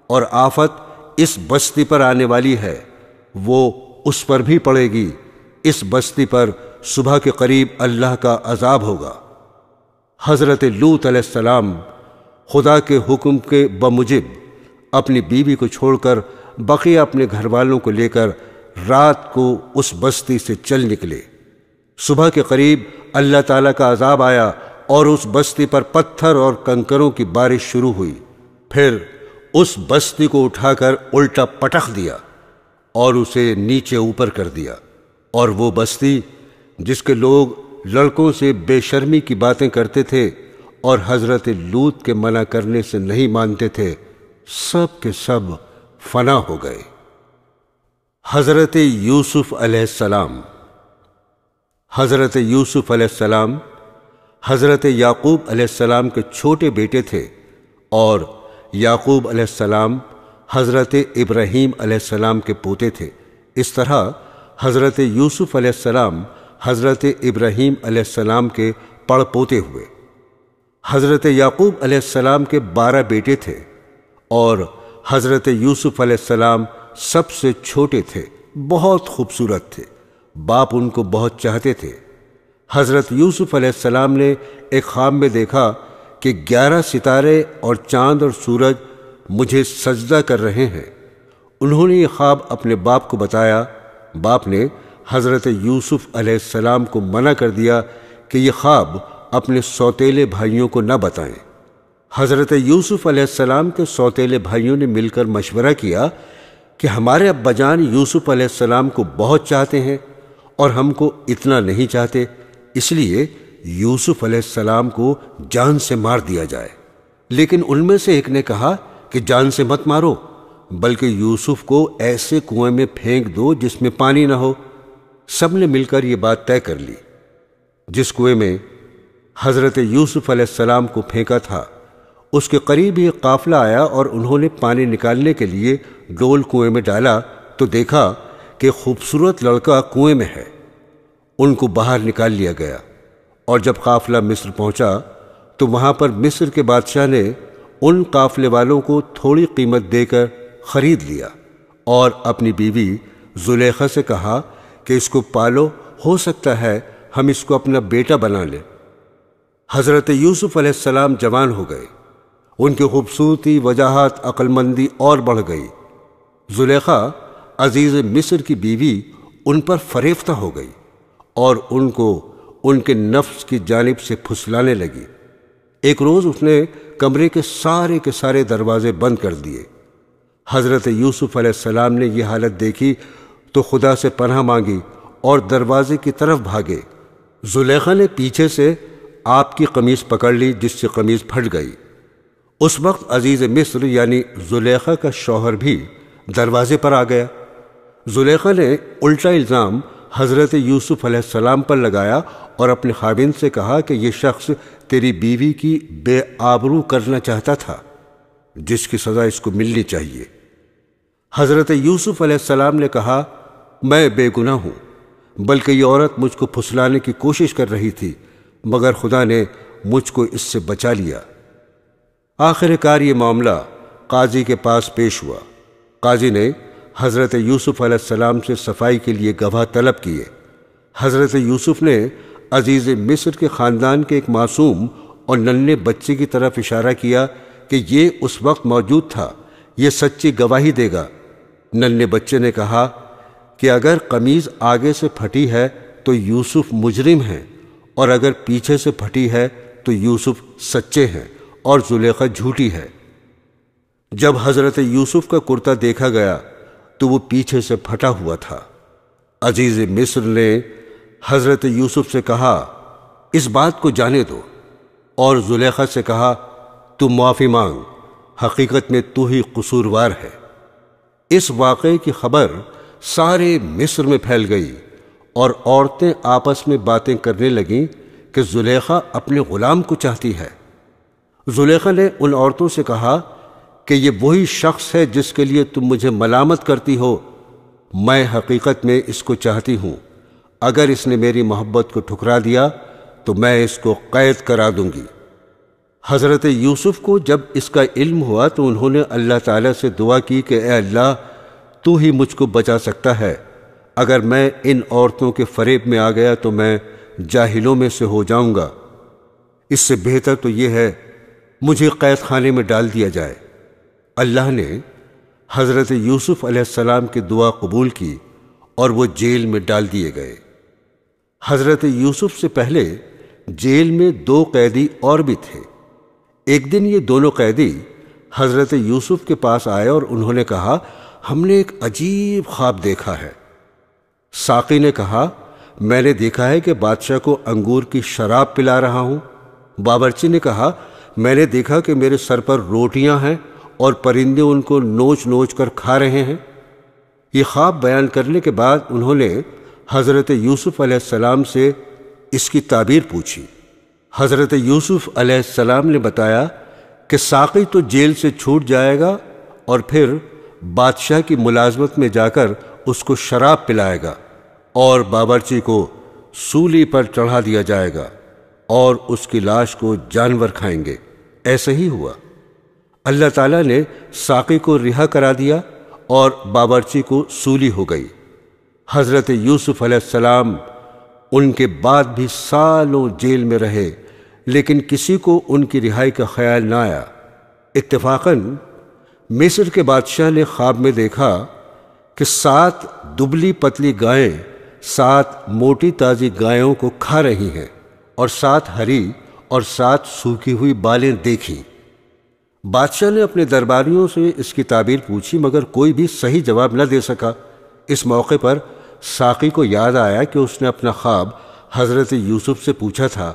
S1: اور آفت اس بستی پر آنے والی ہے، وہ اس پر بھی پڑے گی۔ اس بستی پر صبح کے قریب اللہ کا عذاب ہوگا۔ حضرت لوط علیہ السلام خدا کے حکم کے بموجب اپنی بیوی کو چھوڑ کر بقیہ اپنے گھر والوں کو لے کر رات کو اس بستی سے چل نکلے۔ صبح کے قریب اللہ تعالیٰ کا عذاب آیا اور اس بستی پر پتھر اور کنکروں کی بارش شروع ہوئی۔ پھر اس بستی کو اٹھا کر الٹا پٹخ دیا اور اسے نیچے اوپر کر دیا، اور وہ بستی جس کے لوگ لڑکوں سے بے شرمی کی باتیں کرتے تھے اور حضرت لوط کے منع کرنے سے نہیں مانتے تھے، سب کے سب فنا ہو گئے۔ حضرت یوسف علیہ السلام۔ حضرت یوسف علیہ السلام حضرت یعقوب علیہ السلام کے چھوٹے بیٹے تھے، اور یعقوب علیہ السلام حضرت ابراہیم علیہ السلام کے پوتے تھے۔ اس طرح حضرت یوسف علیہ السلام حضرت ابراہیم علیہ السلام کے پڑ پوتے ہوئے۔ حضرت یعقوب علیہ السلام کے 12 بیٹے تھے، اور حضرت یوسف علیہ السلام سب سے چھوٹے تھے، بہت خوبصورت تھے، باپ ان کو بہت چاہتے تھے۔ حضرت یوسف علیہ السلام نے ایک خواب میں دیکھا کہ 11 ستارے اور چاند اور سورج مجھے سجدہ کر رہے ہیں۔ انہوں نے یہ خواب اپنے باپ کو بتایا۔ باپ نے حضرت یوسف علیہ السلام کو منع کر دیا کہ یہ خواب اپنے سوتیلے بھائیوں کو نہ بتائیں۔ حضرت یوسف علیہ السلام کے سوتیلے بھائیوں نے مل کر مشورہ کیا کہ ہمارے ابا جان یوسف علیہ السلام کو بہت چاہتے ہیں اور ہم کو اتنا نہیں چاہتے، اس لیے یوسف علیہ السلام کو جان سے مار دیا جائے۔ لیکن ان میں سے ایک نے کہا کہ جان سے مت مارو، بلکہ یوسف کو ایسے کنویں میں پھینک دو جس میں پانی نہ ہو۔ سب نے مل کر یہ بات طے کر لی۔ جس کنویں میں حضرت یوسف علیہ السلام کو پھینکا تھا، اس کے قریب ہی قافلہ آیا اور انہوں نے پانی نکالنے کے لیے ڈول کنویں میں ڈالا تو دیکھا کہ خوبصورت لڑکا کنویں میں ہے۔ ان کو باہر نکال لیا گیا، اور جب قافلہ مصر پہنچا تو وہاں پر مصر کے بادشاہ نے ان قافلے والوں کو تھوڑی قیمت دے کر خرید لیا، اور اپنی بیوی زلیخا سے کہا کہ اس کو پالو، ہو سکتا ہے ہم اس کو اپنا بیٹا بنا لیں۔ حضرت یوسف علیہ السلام جوان ہو گئے، ان کی خوبصورتی، وجاہت، عقل مندی اور بڑھ گئی۔ زلیخا عزیز مصر کی بیوی ان پر فریفتہ ہو گئی اور ان کو ان کے نفس کی جانب سے پھسلانے لگی۔ ایک روز اس نے کمرے کے سارے دروازے بند کر دیے۔ حضرت یوسف علیہ السلام نے یہ حالت دیکھی تو خدا سے پناہ مانگی اور دروازے کی طرف بھاگے۔ زلیخا نے پیچھے سے آپ کی قمیص پکڑ لی، جس سے قمیص پھٹ گئی۔ اس وقت عزیز مصر یعنی زلیخا کا شوہر بھی دروازے پر آ گیا۔ زلیخا نے الٹا الزام حضرت یوسف علیہ السلام پر لگایا اور اپنے خاوند سے کہا کہ یہ شخص تیری بیوی کی بے آبرو کرنا چاہتا تھا، جس کی سزا اس کو ملنی چاہیے۔ حضرت یوسف علیہ السلام نے کہا، میں بے گناہ ہوں، بلکہ یہ عورت مجھ کو پھسلانے کی کوشش کر رہی تھی، مگر خدا نے مجھ کو اس سے بچا لیا۔ آخر کار یہ معاملہ قاضی کے پاس پیش ہوا۔ قاضی نے حضرت یوسف علیہ السلام سے صفائی کے لیے گواہ طلب کیے۔ حضرت یوسف نے عزیز مصر کے خاندان کے ایک معصوم اور ننھے بچے کی طرف اشارہ کیا کہ یہ اس وقت موجود تھا، یہ سچی گواہی دے گا۔ ننھے بچے نے کہا کہ اگر قمیض آگے سے پھٹی ہے تو یوسف مجرم ہیں، اور اگر پیچھے سے پھٹی ہے تو یوسف سچے ہیں اور زلیخا جھوٹی ہے۔ جب حضرت یوسف کا کرتا دیکھا گیا تو وہ پیچھے سے پھٹا ہوا تھا۔ عزیز مصر نے حضرت یوسف سے کہا، اس بات کو جانے دو، اور زلیخا سے کہا، تو معافی مانگ، حقیقت میں تو ہی قصوروار ہے۔ اس واقعے کی خبر سارے مصر میں پھیل گئی، اور عورتیں آپس میں باتیں کرنے لگیں کہ زلیخا اپنے غلام کو چاہتی ہے۔ زلیخا نے ان عورتوں سے کہا کہ یہ وہی شخص ہے جس کے لیے تم مجھے ملامت کرتی ہو، میں حقیقت میں اس کو چاہتی ہوں۔ اگر اس نے میری محبت کو ٹھکرا دیا تو میں اس کو قید کرا دوں گی۔ حضرت یوسف کو جب اس کا علم ہوا تو انہوں نے اللہ تعالیٰ سے دعا کی کہ اے اللہ، تو ہی مجھ کو بچا سکتا ہے، اگر میں ان عورتوں کے فریب میں آ گیا تو میں جاہلوں میں سے ہو جاؤں گا، اس سے بہتر تو یہ ہے مجھے قید خانے میں ڈال دیا جائے۔ اللہ نے حضرت یوسف علیہ السلام کی دعا قبول کی اور وہ جیل میں ڈال دیے گئے۔ حضرت یوسف سے پہلے جیل میں 2 قیدی اور بھی تھے۔ ایک دن یہ دونوں قیدی حضرت یوسف کے پاس آئے اور انہوں نے کہا، ہم نے ایک عجیب خواب دیکھا ہے۔ ساقی نے کہا، میں نے دیکھا ہے کہ بادشاہ کو انگور کی شراب پلا رہا ہوں۔ باورچی نے کہا، میں نے دیکھا کہ میرے سر پر روٹیاں ہیں اور پرندے ان کو نوچ نوچ کر کھا رہے ہیں۔ یہ خواب بیان کرنے کے بعد انہوں نے حضرت یوسف علیہ السلام سے اس کی تعبیر پوچھی۔ حضرت یوسف علیہ السلام نے بتایا کہ ساقی تو جیل سے چھوٹ جائے گا اور پھر بادشاہ کی ملازمت میں جا کر اس کو شراب پلائے گا اور باورچی کو سولی پر چڑھا دیا جائے گا اور اس کی لاش کو جانور کھائیں گے۔ ایسا ہی ہوا۔ اللہ تعالیٰ نے ساقی کو رہا کرا دیا اور باورچی کو سولی ہو گئی۔ حضرت یوسف علیہ السلام ان کے بعد بھی سالوں جیل میں رہے، لیکن کسی کو ان کی رہائی کا خیال نہ آیا۔ اتفاقاً مصر کے بادشاہ نے خواب میں دیکھا کہ 7 دبلی پتلی گائیں 7 موٹی تازی گایوں کو کھا رہی ہیں اور 7 ہری اور 7 سوکھی ہوئی بالیں دیکھیں۔ بادشاہ نے اپنے درباریوں سے اس کی تعبیر پوچھی مگر کوئی بھی صحیح جواب نہ دے سکا۔ اس موقع پر ساقی کو یاد آیا کہ اس نے اپنا خواب حضرت یوسف سے پوچھا تھا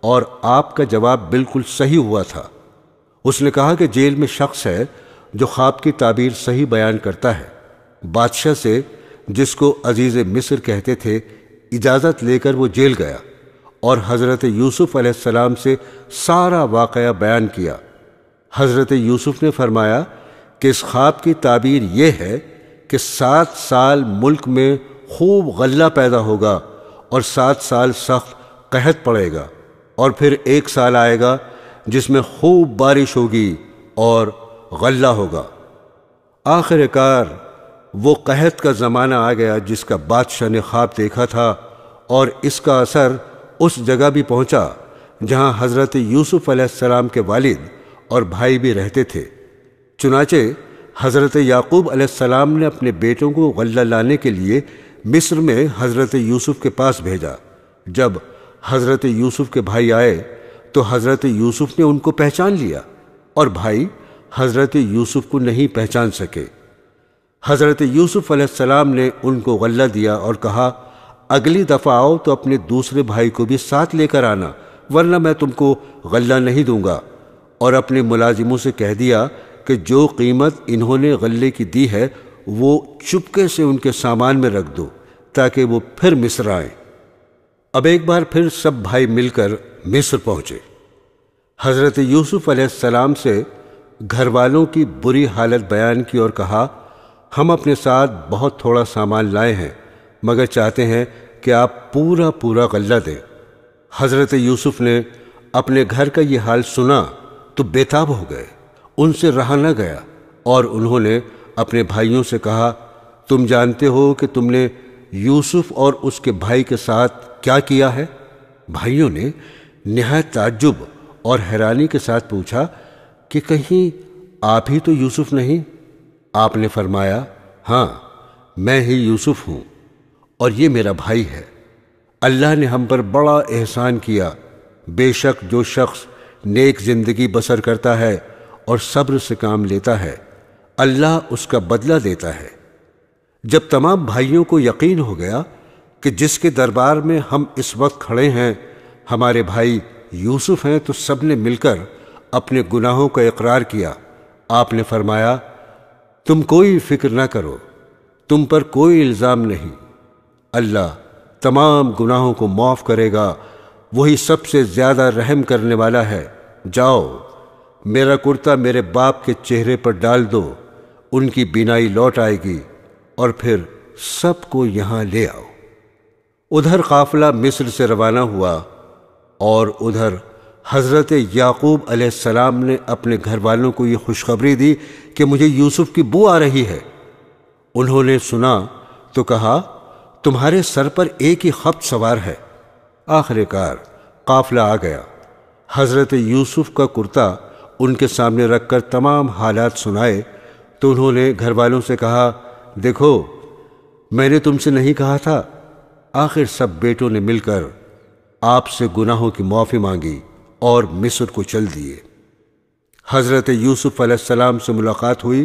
S1: اور آپ کا جواب بالکل صحیح ہوا تھا۔ اس نے کہا کہ جیل میں شخص ہے جو خواب کی تعبیر صحیح بیان کرتا ہے۔ بادشاہ سے، جس کو عزیز مصر کہتے تھے، اجازت لے کر وہ جیل گیا اور حضرت یوسف علیہ السلام سے سارا واقعہ بیان کیا۔ حضرت یوسف نے فرمایا کہ اس خواب کی تعبیر یہ ہے کہ 7 سال ملک میں خوب غلہ پیدا ہوگا اور 7 سال سخت قحط پڑے گا، اور پھر 1 سال آئے گا جس میں خوب بارش ہوگی اور غلہ ہوگا۔ آخر کار وہ قحط کا زمانہ آ گیا جس کا بادشاہ نے خواب دیکھا تھا، اور اس کا اثر اس جگہ بھی پہنچا جہاں حضرت یوسف علیہ السلام کے والد اور بھائی بھی رہتے تھے۔ چنانچہ حضرت یعقوب علیہ السلام نے اپنے بیٹوں کو غلہ لانے کے لیے مصر میں حضرت یوسف کے پاس بھیجا۔ جب حضرت یوسف کے بھائی آئے تو حضرت یوسف نے ان کو پہچان لیا اور بھائی حضرت یوسف کو نہیں پہچان سکے۔ حضرت یوسف علیہ السلام نے ان کو غلہ دیا اور کہا، اگلی دفعہ آؤ تو اپنے دوسرے بھائی کو بھی ساتھ لے کر آنا، ورنہ میں تم کو غلہ نہیں دوں گا، اور اپنے ملازموں سے کہہ دیا کہ جو قیمت انہوں نے غلے کی دی ہے وہ چپکے سے ان کے سامان میں رکھ دو تاکہ وہ پھر مصر آئیں۔ اب ایک بار پھر سب بھائی مل کر مصر پہنچے۔ حضرت یوسف علیہ السلام سے گھر والوں کی بری حالت بیان کی اور کہا، ہم اپنے ساتھ بہت تھوڑا سامان لائے ہیں مگر چاہتے ہیں کہ آپ پورا غلہ دیں۔ حضرت یوسف نے اپنے گھر کا یہ حال سنا تو بے تاب ہو گئے، ان سے رہا نہ گیا، اور انہوں نے اپنے بھائیوں سے کہا، تم جانتے ہو کہ تم نے یوسف اور اس کے بھائی کے ساتھ کیا کیا ہے؟ بھائیوں نے نہایت تعجب اور حیرانی کے ساتھ پوچھا کہ کہیں آپ ہی تو یوسف نہیں؟ آپ نے فرمایا، ہاں میں ہی یوسف ہوں اور یہ میرا بھائی ہے۔ اللہ نے ہم پر بڑا احسان کیا۔ بے شک جو شخص نیک زندگی بسر کرتا ہے اور صبر سے کام لیتا ہے، اللہ اس کا بدلہ دیتا ہے۔ جب تمام بھائیوں کو یقین ہو گیا کہ جس کے دربار میں ہم اس وقت کھڑے ہیں ہمارے بھائی یوسف ہیں، تو سب نے مل کر اپنے گناہوں کا اقرار کیا۔ آپ نے فرمایا، تم کوئی فکر نہ کرو، تم پر کوئی الزام نہیں، اللہ تمام گناہوں کو معاف کرے گا، وہی سب سے زیادہ رحم کرنے والا ہے۔ جاؤ، میرا کرتا میرے باپ کے چہرے پر ڈال دو، ان کی بینائی لوٹ آئے گی، اور پھر سب کو یہاں لے آؤ۔ ادھر قافلہ مصر سے روانہ ہوا اور ادھر حضرت یعقوب علیہ السلام نے اپنے گھر والوں کو یہ خوشخبری دی کہ مجھے یوسف کی بو آ رہی ہے۔ انہوں نے سنا تو کہا تمہارے سر پر ایک ہی خبط سوار ہے۔ آخر کار قافلہ آ گیا۔ حضرت یوسف کا کرتا ان کے سامنے رکھ کر تمام حالات سنائے تو انہوں نے گھر والوں سے کہا دیکھو میں نے تم سے نہیں کہا تھا۔ آخر سب بیٹوں نے مل کر آپ سے گناہوں کی معافی مانگی اور مصر کو چل دیے۔ حضرت یوسف علیہ السلام سے ملاقات ہوئی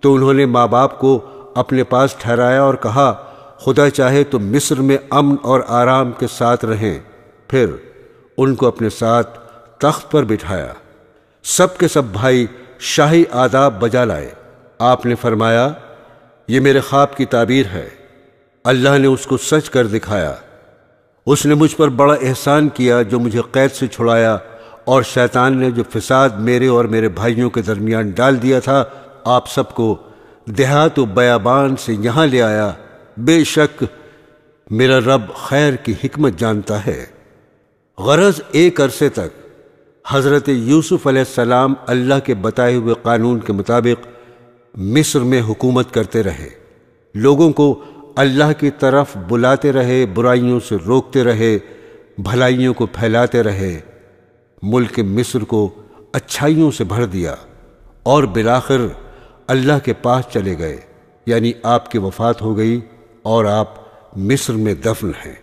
S1: تو انہوں نے ماں باپ کو اپنے پاس ٹھہرایا اور کہا خدا چاہے تو مصر میں امن اور آرام کے ساتھ رہیں۔ پھر ان کو اپنے ساتھ تخت پر بٹھایا۔ سب کے سب بھائی شاہی آداب بجا لائے۔ آپ نے فرمایا یہ میرے خواب کی تعبیر ہے، اللہ نے اس کو سچ کر دکھایا۔ اس نے مجھ پر بڑا احسان کیا جو مجھے قید سے چھڑایا، اور شیطان نے جو فساد میرے اور میرے بھائیوں کے درمیان ڈال دیا تھا آپ سب کو دیہات و بیابان سے یہاں لے آیا۔ بے شک میرا رب خیر کی حکمت جانتا ہے۔ غرض ایک عرصے تک حضرت یوسف علیہ السلام اللہ کے بتائے ہوئے قانون کے مطابق مصر میں حکومت کرتے رہے، لوگوں کو اللہ کی طرف بلاتے رہے، برائیوں سے روکتے رہے، بھلائیوں کو پھیلاتے رہے، ملک مصر کو اچھائیوں سے بھر دیا، اور بالآخر اللہ کے پاس چلے گئے، یعنی آپ کی وفات ہو گئی اور آپ مصر میں دفن ہیں۔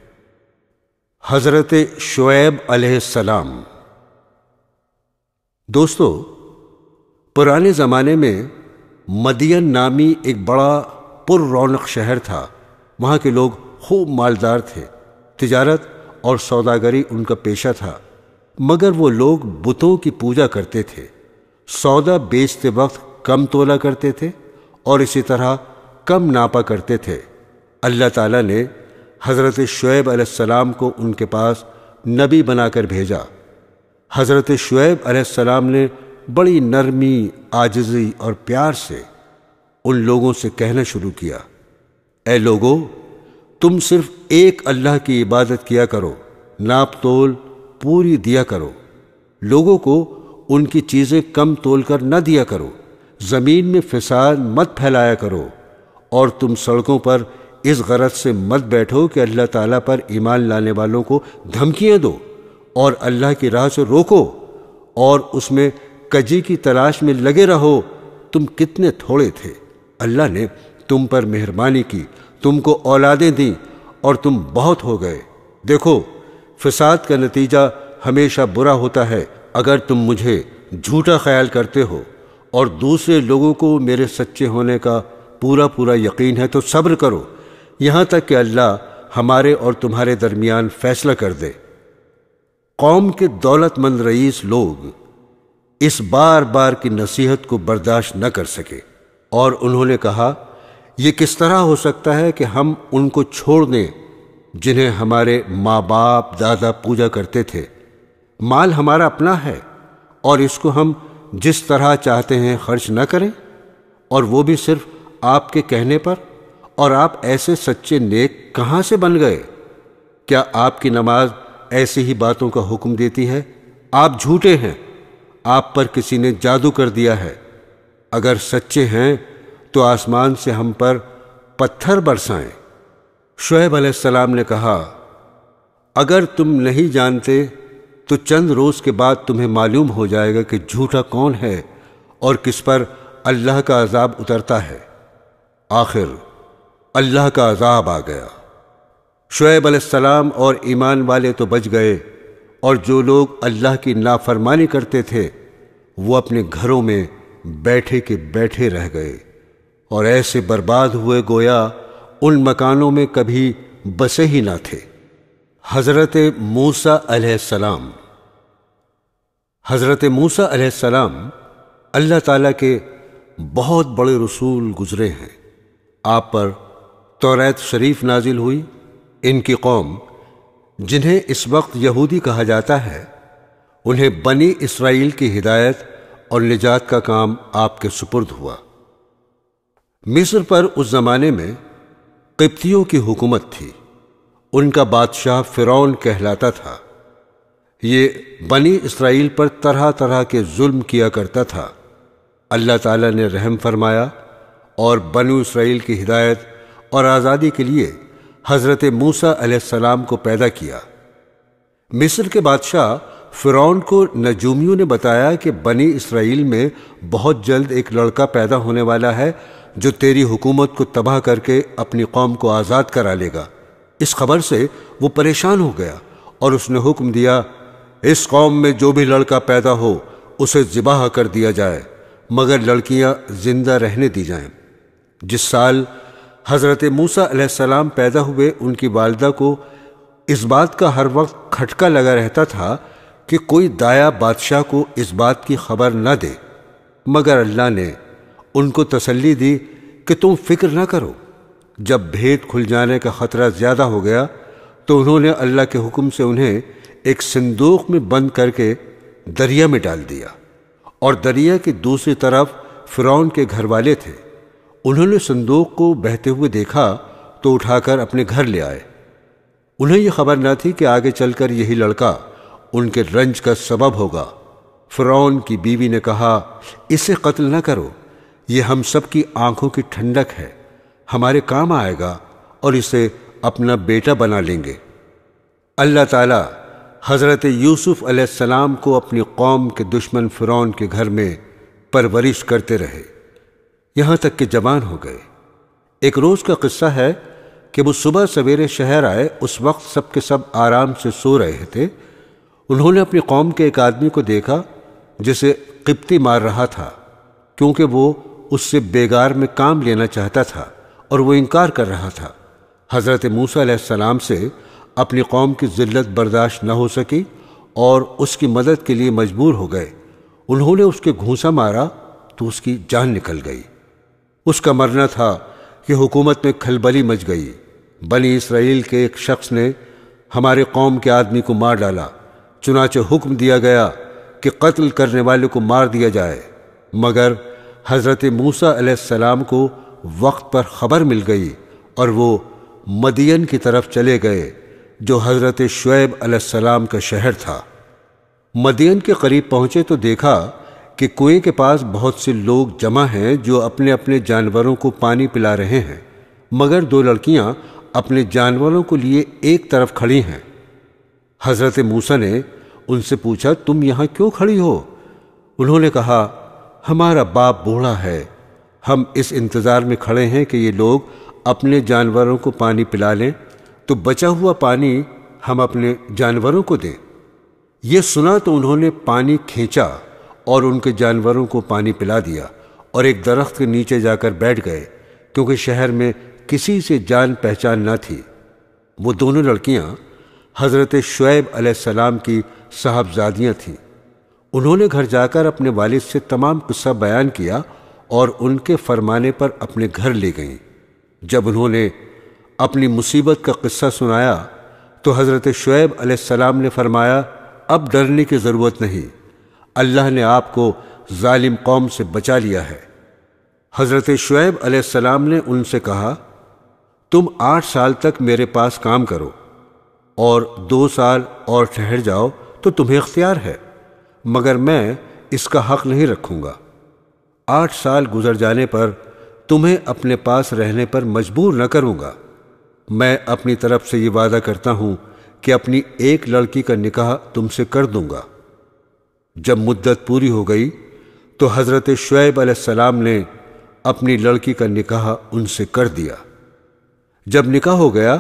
S1: حضرت شعیب علیہ السلام۔ دوستو، پرانے زمانے میں مدین نامی ایک بڑا پر رونق شہر تھا۔ وہاں کے لوگ خوب مالدار تھے، تجارت اور سوداگری ان کا پیشہ تھا، مگر وہ لوگ بتوں کی پوجا کرتے تھے، سودا بیچتے وقت کم تولا کرتے تھے اور اسی طرح کم ناپا کرتے تھے۔ اللہ تعالیٰ نے حضرت شعیب علیہ السلام کو ان کے پاس نبی بنا کر بھیجا۔ حضرت شعیب علیہ السلام نے بڑی نرمی، عاجزی اور پیار سے ان لوگوں سے کہنا شروع کیا، اے لوگو، تم صرف ایک اللہ کی عبادت کیا کرو، ناپ تول پوری دیا کرو، لوگوں کو ان کی چیزیں کم تول کر نہ دیا کرو، زمین میں فساد مت پھیلایا کرو، اور تم سڑکوں پر اس غرض سے مت بیٹھو کہ اللہ تعالیٰ پر ایمان لانے والوں کو دھمکیاں دو اور اللہ کی راہ سے روکو، اور اس میں کجی کی تلاش میں لگے رہو۔ تم کتنے تھوڑے تھے، اللہ نے تم پر مہربانی کی، تم کو اولادیں دیں اور تم بہت ہو گئے۔ دیکھو، فساد کا نتیجہ ہمیشہ برا ہوتا ہے۔ اگر تم مجھے جھوٹا خیال کرتے ہو اور دوسرے لوگوں کو میرے سچے ہونے کا پورا یقین ہے تو صبر کرو، یہاں تک کہ اللہ ہمارے اور تمہارے درمیان فیصلہ کر دے۔ قوم کے دولت مند رئیس لوگ اس بار بار کی نصیحت کو برداشت نہ کر سکے، اور انہوں نے کہا یہ کس طرح ہو سکتا ہے کہ ہم ان کو چھوڑ دیں جنہیں ہمارے ماں باپ دادا پوجا کرتے تھے؟ مال ہمارا اپنا ہے اور اس کو ہم جس طرح چاہتے ہیں خرچ نہ کریں، اور وہ بھی صرف آپ کے کہنے پر؟ اور آپ ایسے سچے نیک کہاں سے بن گئے؟ کیا آپ کی نماز ایسی ہی باتوں کا حکم دیتی ہے؟ آپ جھوٹے ہیں، آپ پر کسی نے جادو کر دیا ہے۔ اگر سچے ہیں تو آسمان سے ہم پر پتھر برسائیں۔ شعیب علیہ السلام نے کہا اگر تم نہیں جانتے تو چند روز کے بعد تمہیں معلوم ہو جائے گا کہ جھوٹا کون ہے اور کس پر اللہ کا عذاب اترتا ہے۔ آخر اللہ کا عذاب آ گیا۔ شعیب علیہ السلام اور ایمان والے تو بچ گئے، اور جو لوگ اللہ کی نافرمانی کرتے تھے وہ اپنے گھروں میں بیٹھے کے بیٹھے رہ گئے، اور ایسے برباد ہوئے گویا ان مکانوں میں کبھی بسے ہی نہ تھے۔ حضرت موسیٰ علیہ السلام۔ حضرت موسیٰ علیہ السلام اللہ تعالیٰ کے بہت بڑے رسول گزرے ہیں۔ آپ پر توریت شریف نازل ہوئی۔ ان کی قوم، جنہیں اس وقت یہودی کہا جاتا ہے، انہیں بنی اسرائیل کی ہدایت اور نجات کا کام آپ کے سپرد ہوا۔ مصر پر اس زمانے میں قبطیوں کی حکومت تھی۔ ان کا بادشاہ فرعون کہلاتا تھا۔ یہ بنی اسرائیل پر طرح طرح کے ظلم کیا کرتا تھا۔ اللہ تعالیٰ نے رحم فرمایا اور بنو اسرائیل کی ہدایت اور آزادی کے لیے حضرت موسیٰ علیہ السلام کو پیدا کیا۔ مصر کے بادشاہ فرعون کو نجومیوں نے بتایا کہ بنی اسرائیل میں بہت جلد ایک لڑکا پیدا ہونے والا ہے جو تیری حکومت کو تباہ کر کے اپنی قوم کو آزاد کرا لے گا۔ اس خبر سے وہ پریشان ہو گیا اور اس نے حکم دیا، اس قوم میں جو بھی لڑکا پیدا ہو اسے ذبح کر دیا جائے، مگر لڑکیاں زندہ رہنے دی جائیں۔ جس سال حضرت موسیٰ علیہ السلام پیدا ہوئے، ان کی والدہ کو اس بات کا ہر وقت کھٹکا لگا رہتا تھا کہ کوئی دایا بادشاہ کو اس بات کی خبر نہ دے، مگر اللہ نے ان کو تسلی دی کہ تم فکر نہ کرو۔ جب بھید کھل جانے کا خطرہ زیادہ ہو گیا تو انہوں نے اللہ کے حکم سے انہیں ایک صندوق میں بند کر کے دریا میں ڈال دیا، اور دریا کی دوسری طرف فرعون کے گھر والے تھے۔ انہوں نے صندوق کو بہتے ہوئے دیکھا تو اٹھا کر اپنے گھر لے آئے۔ انہیں یہ خبر نہ تھی کہ آگے چل کر یہی لڑکا ان کے رنج کا سبب ہوگا۔ فرعون کی بیوی نے کہا، اسے قتل نہ کرو، یہ ہم سب کی آنکھوں کی ٹھنڈک ہے، ہمارے کام آئے گا اور اسے اپنا بیٹا بنا لیں گے۔ اللہ تعالیٰ حضرت یوسف علیہ السلام کو اپنی قوم کے دشمن فرعون کے گھر میں پرورش کرتے رہے، یہاں تک کہ جوان ہو گئے۔ ایک روز کا قصہ ہے کہ وہ صبح سویرے شہر آئے، اس وقت سب کے سب آرام سے سو رہے تھے۔ انہوں نے اپنی قوم کے ایک آدمی کو دیکھا جسے قبطی مار رہا تھا، کیونکہ وہ اس سے بیگار میں کام لینا چاہتا تھا اور وہ انکار کر رہا تھا۔ حضرت موسیٰ علیہ السلام سے اپنی قوم کی ذلت برداشت نہ ہو سکی اور اس کی مدد کے لیے مجبور ہو گئے۔ انہوں نے اس کے گھونسا مارا تو اس کی جان نکل گئی۔ اس کا مرنا تھا کہ حکومت میں کھلبلی مچ گئی۔ بنی اسرائیل کے ایک شخص نے ہمارے قوم کے آدمی کو مار ڈالا، چنانچہ حکم دیا گیا کہ قتل کرنے والے کو مار دیا جائے، مگر حضرت موسیٰ علیہ السلام کو وقت پر خبر مل گئی اور وہ مدین کی طرف چلے گئے جو حضرت شعیب علیہ السلام کا شہر تھا۔ مدین کے قریب پہنچے تو دیکھا کہ کنویں کے پاس بہت سے لوگ جمع ہیں جو اپنے اپنے جانوروں کو پانی پلا رہے ہیں، مگر دو لڑکیاں اپنے جانوروں کو لیے ایک طرف کھڑی ہیں۔ حضرت موسیٰ نے ان سے پوچھا، تم یہاں کیوں کھڑی ہو؟ انہوں نے کہا، ہمارا باپ بوڑھا ہے، ہم اس انتظار میں کھڑے ہیں کہ یہ لوگ اپنے جانوروں کو پانی پلا لیں تو بچا ہوا پانی ہم اپنے جانوروں کو دیں۔ یہ سنا تو انہوں نے پانی کھینچا اور ان کے جانوروں کو پانی پلا دیا اور ایک درخت کے نیچے جا کر بیٹھ گئے، کیونکہ شہر میں کسی سے جان پہچان نہ تھی۔ وہ دونوں لڑکیاں حضرت شعیب علیہ السلام کی صاحبزادیاں تھیں۔ انہوں نے گھر جا کر اپنے والد سے تمام قصہ بیان کیا اور ان کے فرمانے پر اپنے گھر لے گئیں۔ جب انہوں نے اپنی مصیبت کا قصہ سنایا تو حضرت شعیب علیہ السلام نے فرمایا، اب ڈرنے کی ضرورت نہیں، اللہ نے آپ کو ظالم قوم سے بچا لیا ہے۔ حضرت شعیب علیہ السلام نے ان سے کہا، تم 8 سال تک میرے پاس کام کرو اور 2 سال اور ٹھہر جاؤ تو تمہیں اختیار ہے، مگر میں اس کا حق نہیں رکھوں گا۔ 8 سال گزر جانے پر تمہیں اپنے پاس رہنے پر مجبور نہ کروں گا۔ میں اپنی طرف سے یہ وعدہ کرتا ہوں کہ اپنی ایک لڑکی کا نکاح تم سے کر دوں گا۔ جب مدت پوری ہو گئی تو حضرت شعیب علیہ السلام نے اپنی لڑکی کا نکاح ان سے کر دیا۔ جب نکاح ہو گیا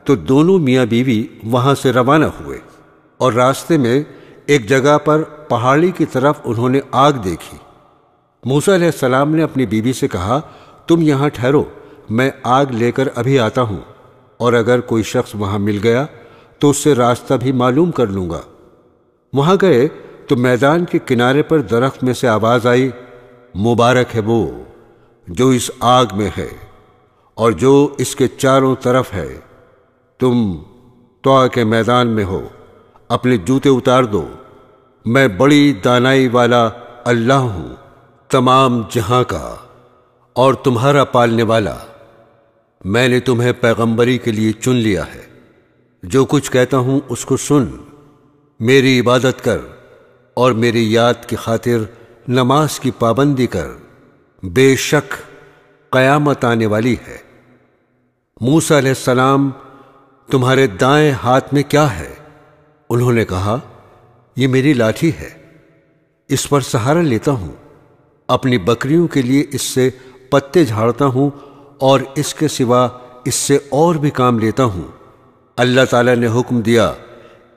S1: تو دونوں میاں بیوی وہاں سے روانہ ہوئے اور راستے میں ایک جگہ پر پہاڑی کی طرف انہوں نے آگ دیکھی۔ موسیٰ علیہ السلام نے اپنی بیوی سے کہا، تم یہاں ٹھہرو، میں آگ لے کر ابھی آتا ہوں، اور اگر کوئی شخص وہاں مل گیا تو اس سے راستہ بھی معلوم کر لوں گا۔ وہاں گئے تو میدان کے کنارے پر درخت میں سے آواز آئی، مبارک ہے وہ جو اس آگ میں ہے اور جو اس کے چاروں طرف ہے۔ تم طوع کے میدان میں ہو، اپنے جوتے اتار دو، میں بڑی دانائی والا اللہ ہوں، تمام جہاں کا اور تمہارا پالنے والا۔ میں نے تمہیں پیغمبری کے لیے چن لیا ہے، جو کچھ کہتا ہوں اس کو سن۔ میری عبادت کر اور میری یاد کی خاطر نماز کی پابندی کر، بے شک قیامت آنے والی ہے۔ موسیٰ علیہ السلام، تمہارے دائیں ہاتھ میں کیا ہے؟ انہوں نے کہا، یہ میری لاٹھی ہے، اس پر سہارا لیتا ہوں، اپنی بکریوں کے لیے اس سے پتے جھاڑتا ہوں اور اس کے سوا اس سے اور بھی کام لیتا ہوں۔ اللہ تعالیٰ نے حکم دیا،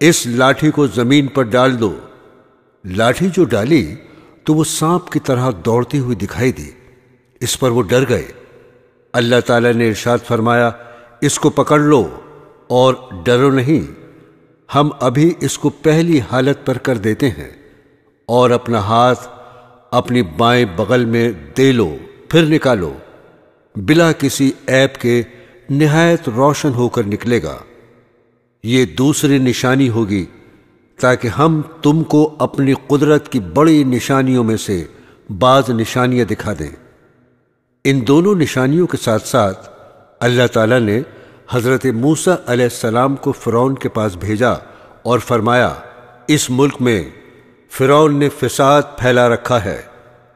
S1: اس لاٹھی کو زمین پر ڈال دو۔ لاٹھی جو ڈالی تو وہ سانپ کی طرح دوڑتی ہوئی دکھائی دی۔ اس پر وہ ڈر گئے۔ اللہ تعالیٰ نے ارشاد فرمایا، اس کو پکڑ لو اور ڈرو نہیں، ہم ابھی اس کو پہلی حالت پر کر دیتے ہیں، اور اپنا ہاتھ اپنی بائیں بغل میں دے لو، پھر نکالو، بلا کسی عیب کے نہایت روشن ہو کر نکلے گا۔ یہ دوسری نشانی ہوگی تاکہ ہم تم کو اپنی قدرت کی بڑی نشانیوں میں سے بعض نشانیاں دکھا دیں۔ ان دونوں نشانیوں کے ساتھ ساتھ اللہ تعالیٰ نے حضرت موسیٰ علیہ السلام کو فرعون کے پاس بھیجا اور فرمایا، اس ملک میں فرعون نے فساد پھیلا رکھا ہے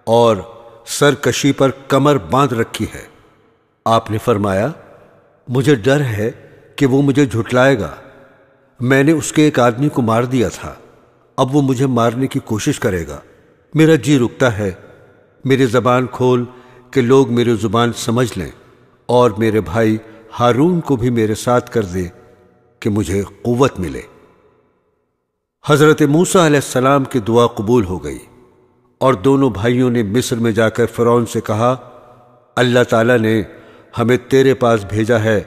S1: اور سرکشی پر کمر باندھ رکھی ہے۔ آپ نے فرمایا، مجھے ڈر ہے کہ وہ مجھے جھٹلائے گا۔ میں نے اس کے ایک آدمی کو مار دیا تھا، اب وہ مجھے مارنے کی کوشش کرے گا۔ میرا جی رکتا ہے، میری زبان کھول کہ لوگ میری زبان سمجھ لیں، اور میرے بھائی ہارون کو بھی میرے ساتھ کر دے کہ مجھے قوت ملے۔ حضرت موسیٰ علیہ السلام کی دعا قبول ہو گئی، اور دونوں بھائیوں نے مصر میں جا کر فرعون سے کہا، اللہ تعالیٰ نے ہمیں تیرے پاس بھیجا ہے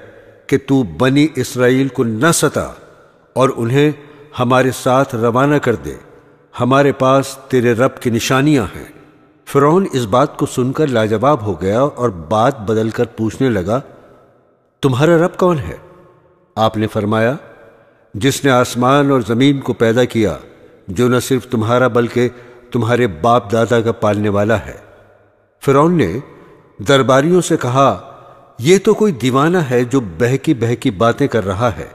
S1: کہ تو بنی اسرائیل کو نہ ستا اور انہیں ہمارے ساتھ روانہ کر دے، ہمارے پاس تیرے رب کی نشانیاں ہیں۔ فرعون اس بات کو سن کر لاجواب ہو گیا اور بات بدل کر پوچھنے لگا، تمہارا رب کون ہے؟ آپ نے فرمایا، جس نے آسمان اور زمین کو پیدا کیا، جو نہ صرف تمہارا بلکہ تمہارے باپ دادا کا پالنے والا ہے۔ فرعون نے درباریوں سے کہا، یہ تو کوئی دیوانہ ہے جو بہکی بہکی باتیں کر رہا ہے۔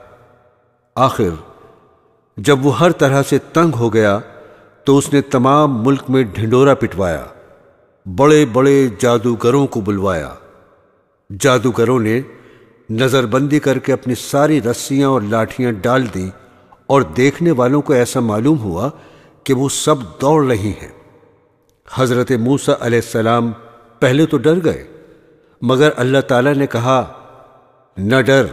S1: آخر جب وہ ہر طرح سے تنگ ہو گیا تو اس نے تمام ملک میں ڈھنڈورا پٹوایا، بڑے بڑے جادوگروں کو بلوایا۔ جادوگروں نے نظر بندی کر کے اپنی ساری رسیاں اور لاٹھیاں ڈال دیں، اور دیکھنے والوں کو ایسا معلوم ہوا کہ وہ سب دوڑ رہی ہیں۔ حضرت موسیٰ علیہ السلام پہلے تو ڈر گئے، مگر اللہ تعالیٰ نے کہا، نہ ڈر،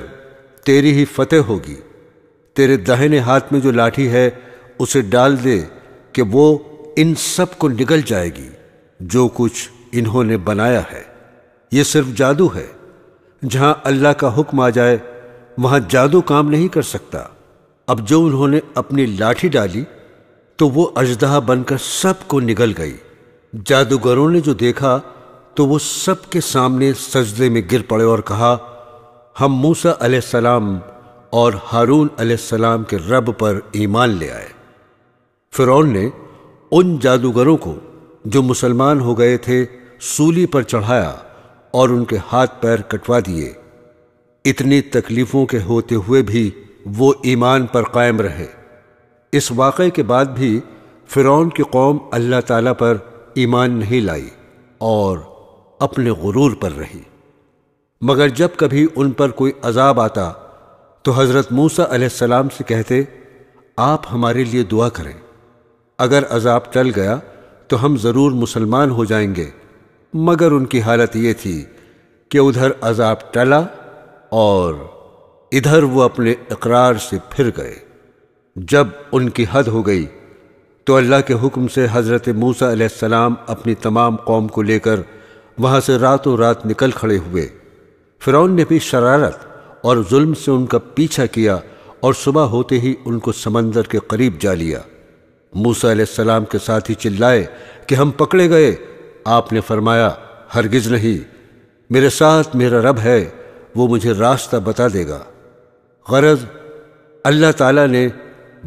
S1: تیری ہی فتح ہوگی۔ تیرے داہنے ہاتھ میں جو لاٹھی ہے اسے ڈال دے کہ وہ ان سب کو نگل جائے گی جو کچھ انہوں نے بنایا ہے۔ یہ صرف جادو ہے، جہاں اللہ کا حکم آ جائے وہاں جادو کام نہیں کر سکتا۔ اب جو انہوں نے اپنی لاٹھی ڈالی تو وہ اژدہا بن کر سب کو نگل گئی۔ جادوگروں نے جو دیکھا تو وہ سب کے سامنے سجدے میں گر پڑے اور کہا، ہم موسیٰ علیہ السلام اور ہارون علیہ السلام کے رب پر ایمان لے آئے۔ فرعون نے ان جادوگروں کو جو مسلمان ہو گئے تھے سولی پر چڑھایا اور ان کے ہاتھ پیر کٹوا دیے۔ اتنی تکلیفوں کے ہوتے ہوئے بھی وہ ایمان پر قائم رہے۔ اس واقعے کے بعد بھی فرعون کی قوم اللہ تعالیٰ پر ایمان نہیں لائی اور اپنے غرور پر رہی، مگر جب کبھی ان پر کوئی عذاب آتا تو حضرت موسیٰ علیہ السلام سے کہتے، آپ ہمارے لیے دعا کریں، اگر عذاب ٹل گیا تو ہم ضرور مسلمان ہو جائیں گے۔ مگر ان کی حالت یہ تھی کہ ادھر عذاب ٹلا اور ادھر وہ اپنے اقرار سے پھر گئے۔ جب ان کی حد ہو گئی تو اللہ کے حکم سے حضرت موسیٰ علیہ السلام اپنی تمام قوم کو لے کر وہاں سے راتوں رات نکل کھڑے ہوئے۔ فرعون نے بھی شرارت اور ظلم سے ان کا پیچھا کیا اور صبح ہوتے ہی ان کو سمندر کے قریب جا لیا۔ موسیٰ علیہ السلام کے ساتھی چلائے کہ ہم پکڑے گئے۔ آپ نے فرمایا، ہرگز نہیں، میرے ساتھ میرا رب ہے، وہ مجھے راستہ بتا دے گا۔ غرض اللہ تعالیٰ نے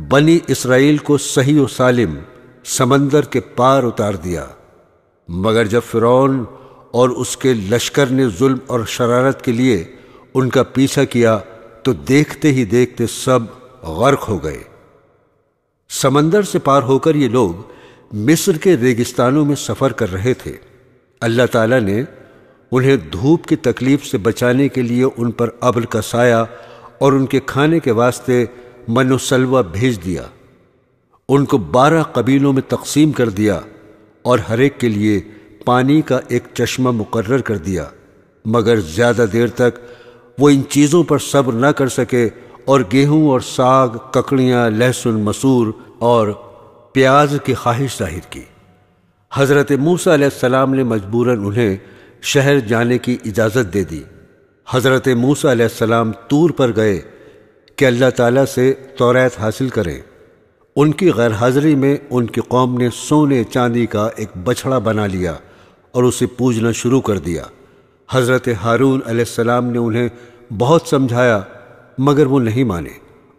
S1: بنی اسرائیل کو صحیح و سالم سمندر کے پار اتار دیا، مگر جب فرعون اور اس کے لشکر نے ظلم اور شرارت کے لیے ان کا پیچھا کیا تو دیکھتے ہی دیکھتے سب غرق ہو گئے۔ سمندر سے پار ہو کر یہ لوگ مصر کے ریگستانوں میں سفر کر رہے تھے۔ اللہ تعالیٰ نے انہیں دھوپ کی تکلیف سے بچانے کے لیے ان پر ابر کا سایہ اور ان کے کھانے کے واسطے من و سلوہ بھیج دیا۔ ان کو 12 قبیلوں میں تقسیم کر دیا اور ہر ایک کے لیے پانی کا ایک چشمہ مقرر کر دیا، مگر زیادہ دیر تک وہ ان چیزوں پر صبر نہ کر سکے اور گیہوں اور ساگ، ککڑیاں، لہسن، مسور اور پیاز کی خواہش ظاہر کی۔ حضرت موسیٰ علیہ السلام نے مجبوراً انہیں شہر جانے کی اجازت دے دی۔ حضرت موسیٰ علیہ السلام طور پر گئے کہ اللہ تعالیٰ سے توریت حاصل کریں۔ ان کی غیر حاضری میں ان کی قوم نے سونے چاندی کا ایک بچھڑا بنا لیا اور اسے پوجنا شروع کر دیا۔ حضرت ہارون علیہ السلام نے انہیں بہت سمجھایا مگر وہ نہیں مانے۔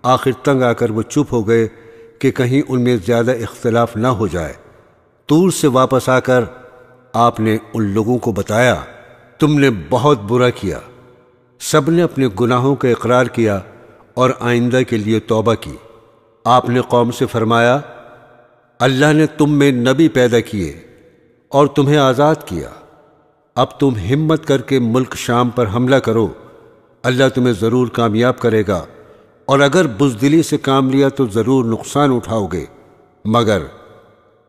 S1: آخر تنگ آ کر وہ چپ ہو گئے کہ کہیں ان میں زیادہ اختلاف نہ ہو جائے۔ طور سے واپس آ کر آپ نے ان لوگوں کو بتایا، تم نے بہت برا کیا۔ سب نے اپنے گناہوں کا اقرار کیا اور آئندہ کے لیے توبہ کی۔ آپ نے قوم سے فرمایا، اللہ نے تم میں نبی پیدا کیے اور تمہیں آزاد کیا۔ اب تم ہمت کر کے ملک شام پر حملہ کرو، اللہ تمہیں ضرور کامیاب کرے گا، اور اگر بزدلی سے کام لیا تو ضرور نقصان اٹھاؤ گے۔ مگر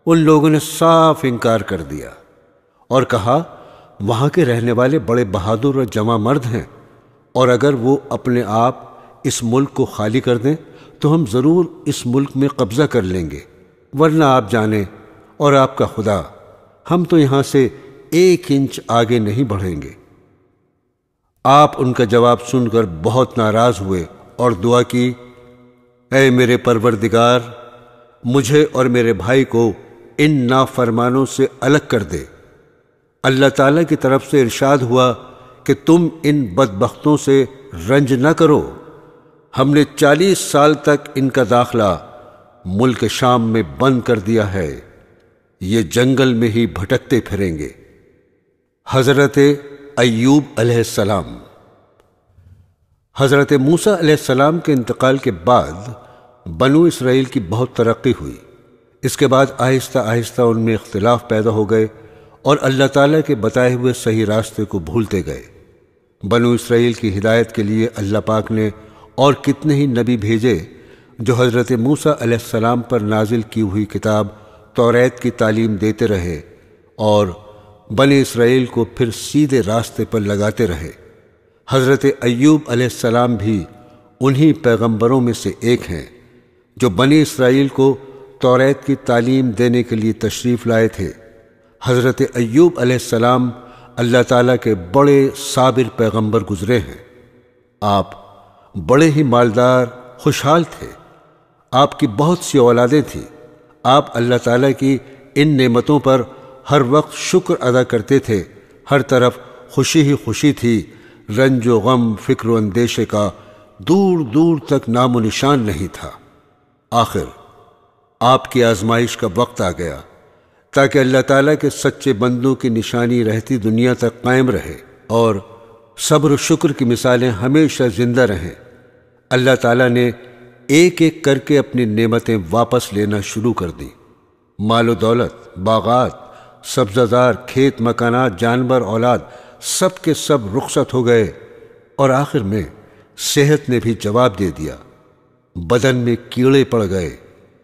S1: ان لوگوں نے صاف انکار کر دیا اور کہا، وہاں کے رہنے والے بڑے بہادر اور جواں مرد ہیں، اور اگر وہ اپنے آپ اس ملک کو خالی کر دیں تو ہم ضرور اس ملک میں قبضہ کر لیں گے، ورنہ آپ جانیں اور آپ کا خدا، ہم تو یہاں سے 1 انچ آگے نہیں بڑھیں گے۔ آپ ان کا جواب سن کر بہت ناراض ہوئے اور دعا کی، اے میرے پروردگار، مجھے اور میرے بھائی کو ان نافرمانوں سے الگ کر دے۔ اللہ تعالیٰ کی طرف سے ارشاد ہوا کہ تم ان بدبختوں سے رنج نہ کرو، ہم نے 40 سال تک ان کا داخلہ ملک شام میں بند کر دیا ہے، یہ جنگل میں ہی بھٹکتے پھریں گے۔ حضرت ایوب علیہ السلام۔ حضرت موسیٰ علیہ السلام کے انتقال کے بعد بنو اسرائیل کی بہت ترقی ہوئی۔ اس کے بعد آہستہ آہستہ ان میں اختلاف پیدا ہو گئے اور اللہ تعالیٰ کے بتائے ہوئے صحیح راستے کو بھولتے گئے۔ بنو اسرائیل کی ہدایت کے لیے اللہ پاک نے اور کتنے ہی نبی بھیجے جو حضرت موسیٰ علیہ السلام پر نازل کی ہوئی کتاب توریت کی تعلیم دیتے رہے اور بنی اسرائیل کو پھر سیدھے راستے پر لگاتے رہے۔ حضرت ایوب علیہ السلام بھی انہی پیغمبروں میں سے ایک ہیں جو بنی اسرائیل کو توریت کی تعلیم دینے کے لیے تشریف لائے تھے۔ حضرت ایوب علیہ السلام اللہ تعالیٰ کے بڑے صابر پیغمبر گزرے ہیں۔ آپ بڑے ہی مالدار، خوشحال تھے۔ آپ کی بہت سی اولادیں تھیں۔ آپ اللہ تعالیٰ کی ان نعمتوں پر ہر وقت شکر ادا کرتے تھے۔ ہر طرف خوشی ہی خوشی تھی، رنج و غم، فکر و اندیشے کا دور دور تک نام و نشان نہیں تھا۔ آخر آپ کی آزمائش کا وقت آ گیا تاکہ اللہ تعالیٰ کے سچے بندوں کی نشانی رہتی دنیا تک قائم رہے اور صبر و شکر کی مثالیں ہمیشہ زندہ رہیں۔ اللہ تعالیٰ نے ایک ایک کر کے اپنی نعمتیں واپس لینا شروع کر دیں۔ مال و دولت، باغات، سبزہ زار، کھیت مکانات، جانور، اولاد، سب کے سب رخصت ہو گئے، اور آخر میں صحت نے بھی جواب دے دیا۔ بدن میں کیڑے پڑ گئے،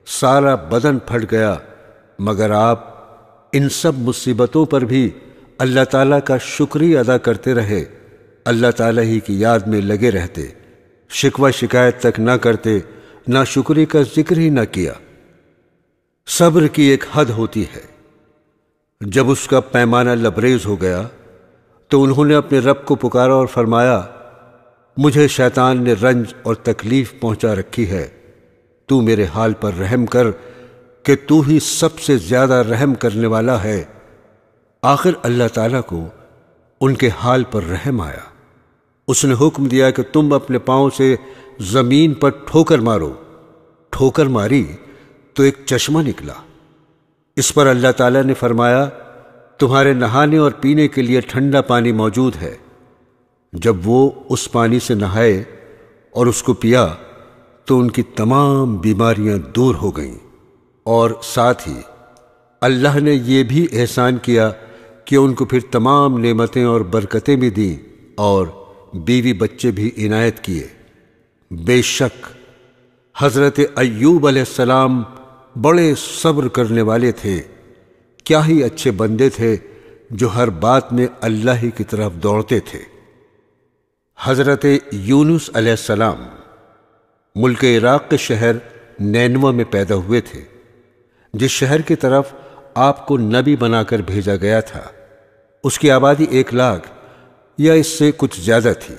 S1: سارا بدن پھٹ گیا، مگر آپ ان سب مصیبتوں پر بھی اللہ تعالیٰ کا شکریہ ادا کرتے رہے، اللہ تعالیٰ ہی کی یاد میں لگے رہتے، شکوہ شکایت تک نہ کرتے، نہ شکری کا ذکر ہی نہ کیا۔ صبر کی ایک حد ہوتی ہے، جب اس کا پیمانہ لبریز ہو گیا تو انہوں نے اپنے رب کو پکارا اور فرمایا، مجھے شیطان نے رنج اور تکلیف پہنچا رکھی ہے، تو میرے حال پر رحم کر کہ تو ہی سب سے زیادہ رحم کرنے والا ہے۔ آخر اللہ تعالیٰ کو ان کے حال پر رحم آیا۔ اس نے حکم دیا کہ تم اپنے پاؤں سے زمین پر ٹھوکر مارو۔ ٹھوکر ماری تو ایک چشمہ نکلا۔ اس پر اللہ تعالیٰ نے فرمایا، تمہارے نہانے اور پینے کے لیے ٹھنڈا پانی موجود ہے۔ جب وہ اس پانی سے نہائے اور اس کو پیا تو ان کی تمام بیماریاں دور ہو گئیں۔ اور ساتھ ہی اللہ نے یہ بھی احسان کیا کہ ان کو پھر تمام نعمتیں اور برکتیں بھی دیں اور بیوی بچے بھی عنایت کیے۔ بے شک حضرت ایوب علیہ السلام بڑے صبر کرنے والے تھے، کیا ہی اچھے بندے تھے جو ہر بات میں اللہ ہی کی طرف دوڑتے تھے۔ حضرت یونس علیہ السلام ملک عراق کے شہر نینوہ میں پیدا ہوئے تھے، جس شہر کی طرف آپ کو نبی بنا کر بھیجا گیا تھا۔ اس کی آبادی 1,00,000 یا اس سے کچھ زیادہ تھی۔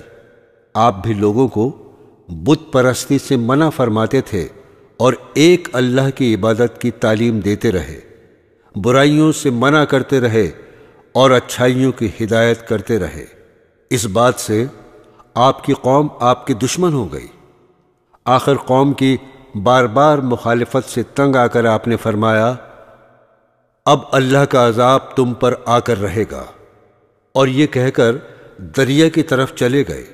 S1: آپ بھی لوگوں کو بت پرستی سے منع فرماتے تھے اور ایک اللہ کی عبادت کی تعلیم دیتے رہے، برائیوں سے منع کرتے رہے اور اچھائیوں کی ہدایت کرتے رہے۔ اس بات سے آپ کی قوم آپ کی دشمن ہو گئی۔ آخر قوم کی بار بار مخالفت سے تنگ آ کر آپ نے فرمایا، اب اللہ کا عذاب تم پر آ کر رہے گا، اور یہ کہہ کر دریا کی طرف چلے گئے۔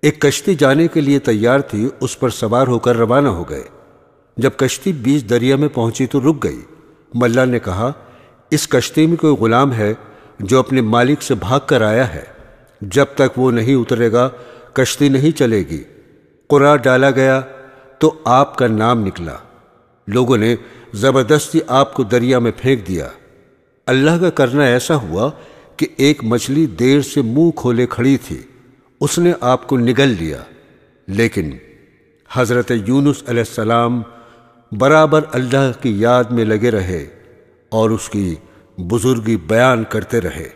S1: ایک کشتی جانے کے لیے تیار تھی، اس پر سوار ہو کر روانہ ہو گئے۔ جب کشتی بیچ دریا میں پہنچی تو رک گئی۔ ملا نے کہا، اس کشتی میں کوئی غلام ہے جو اپنے مالک سے بھاگ کر آیا ہے، جب تک وہ نہیں اترے گا کشتی نہیں چلے گی۔ قرعہ ڈالا گیا تو آپ کا نام نکلا۔ لوگوں نے زبردستی آپ کو دریا میں پھینک دیا۔ اللہ کا کرنا ایسا ہوا کہ ایک مچھلی دیر سے منہ کھولے کھڑی تھی، اس نے آپ کو نگل لیا، لیکن حضرت یونس علیہ السلام برابر اللہ کی یاد میں لگے رہے اور اس کی بزرگی بیان کرتے رہے۔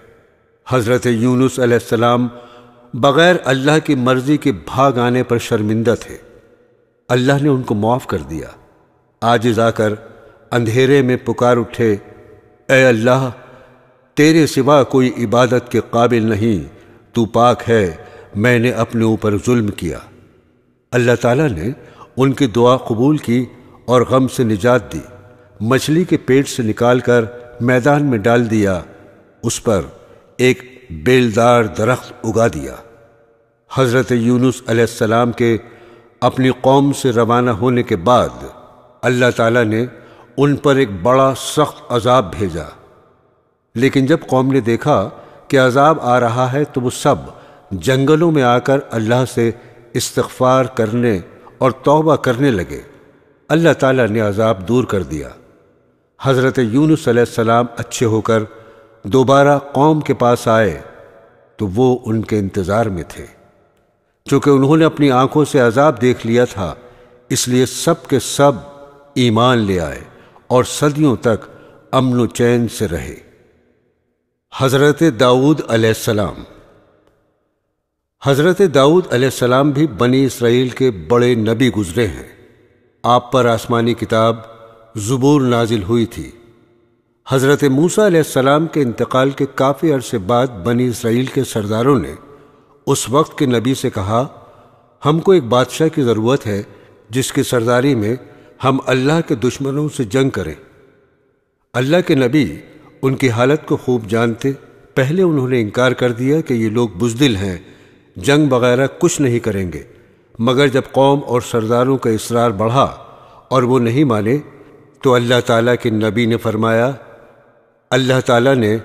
S1: حضرت یونس علیہ السلام بغیر اللہ کی مرضی کے بھاگ آنے پر شرمندہ تھے۔ اللہ نے ان کو معاف کر دیا۔ عاجز آ کر اندھیرے میں پکار اٹھے، اے اللہ، تیرے سوا کوئی عبادت کے قابل نہیں، تو پاک ہے، میں نے اپنے اوپر ظلم کیا۔ اللہ تعالیٰ نے ان کی دعا قبول کی اور غم سے نجات دی۔ مچھلی کے پیٹ سے نکال کر میدان میں ڈال دیا، اس پر ایک بیلدار درخت اگا دیا۔ حضرت یونس علیہ السلام کے اپنی قوم سے روانہ ہونے کے بعد اللہ تعالیٰ نے ان پر ایک بڑا سخت عذاب بھیجا، لیکن جب قوم نے دیکھا کہ عذاب آ رہا ہے تو وہ سب جنگلوں میں آ کر اللہ سے استغفار کرنے اور توبہ کرنے لگے۔ اللہ تعالیٰ نے عذاب دور کر دیا۔ حضرت یونس علیہ السلام اچھے ہو کر دوبارہ قوم کے پاس آئے تو وہ ان کے انتظار میں تھے۔ چونکہ انہوں نے اپنی آنکھوں سے عذاب دیکھ لیا تھا، اس لیے سب کے سب ایمان لے آئے اور صدیوں تک امن و چین سے رہے۔ حضرت داؤد علیہ السلام حضرت داؤد علیہ السلام بھی بنی اسرائیل کے بڑے نبی گزرے ہیں۔ آپ پر آسمانی کتاب زبور نازل ہوئی تھی۔ حضرت موسیٰ علیہ السلام کے انتقال کے کافی عرصے بعد بنی اسرائیل کے سرداروں نے اس وقت کے نبی سے کہا، ہم کو ایک بادشاہ کی ضرورت ہے جس کی سرداری میں ہم اللہ کے دشمنوں سے جنگ کریں۔ اللہ کے نبی ان کی حالت کو خوب جانتے، پہلے انہوں نے انکار کر دیا کہ یہ لوگ بزدل ہیں، جنگ وغیرہ کچھ نہیں کریں گے، مگر جب قوم اور سرداروں کا اصرار بڑھا اور وہ نہیں مانے تو اللہ تعالیٰ کے نبی نے فرمایا، اللہ تعالیٰ نے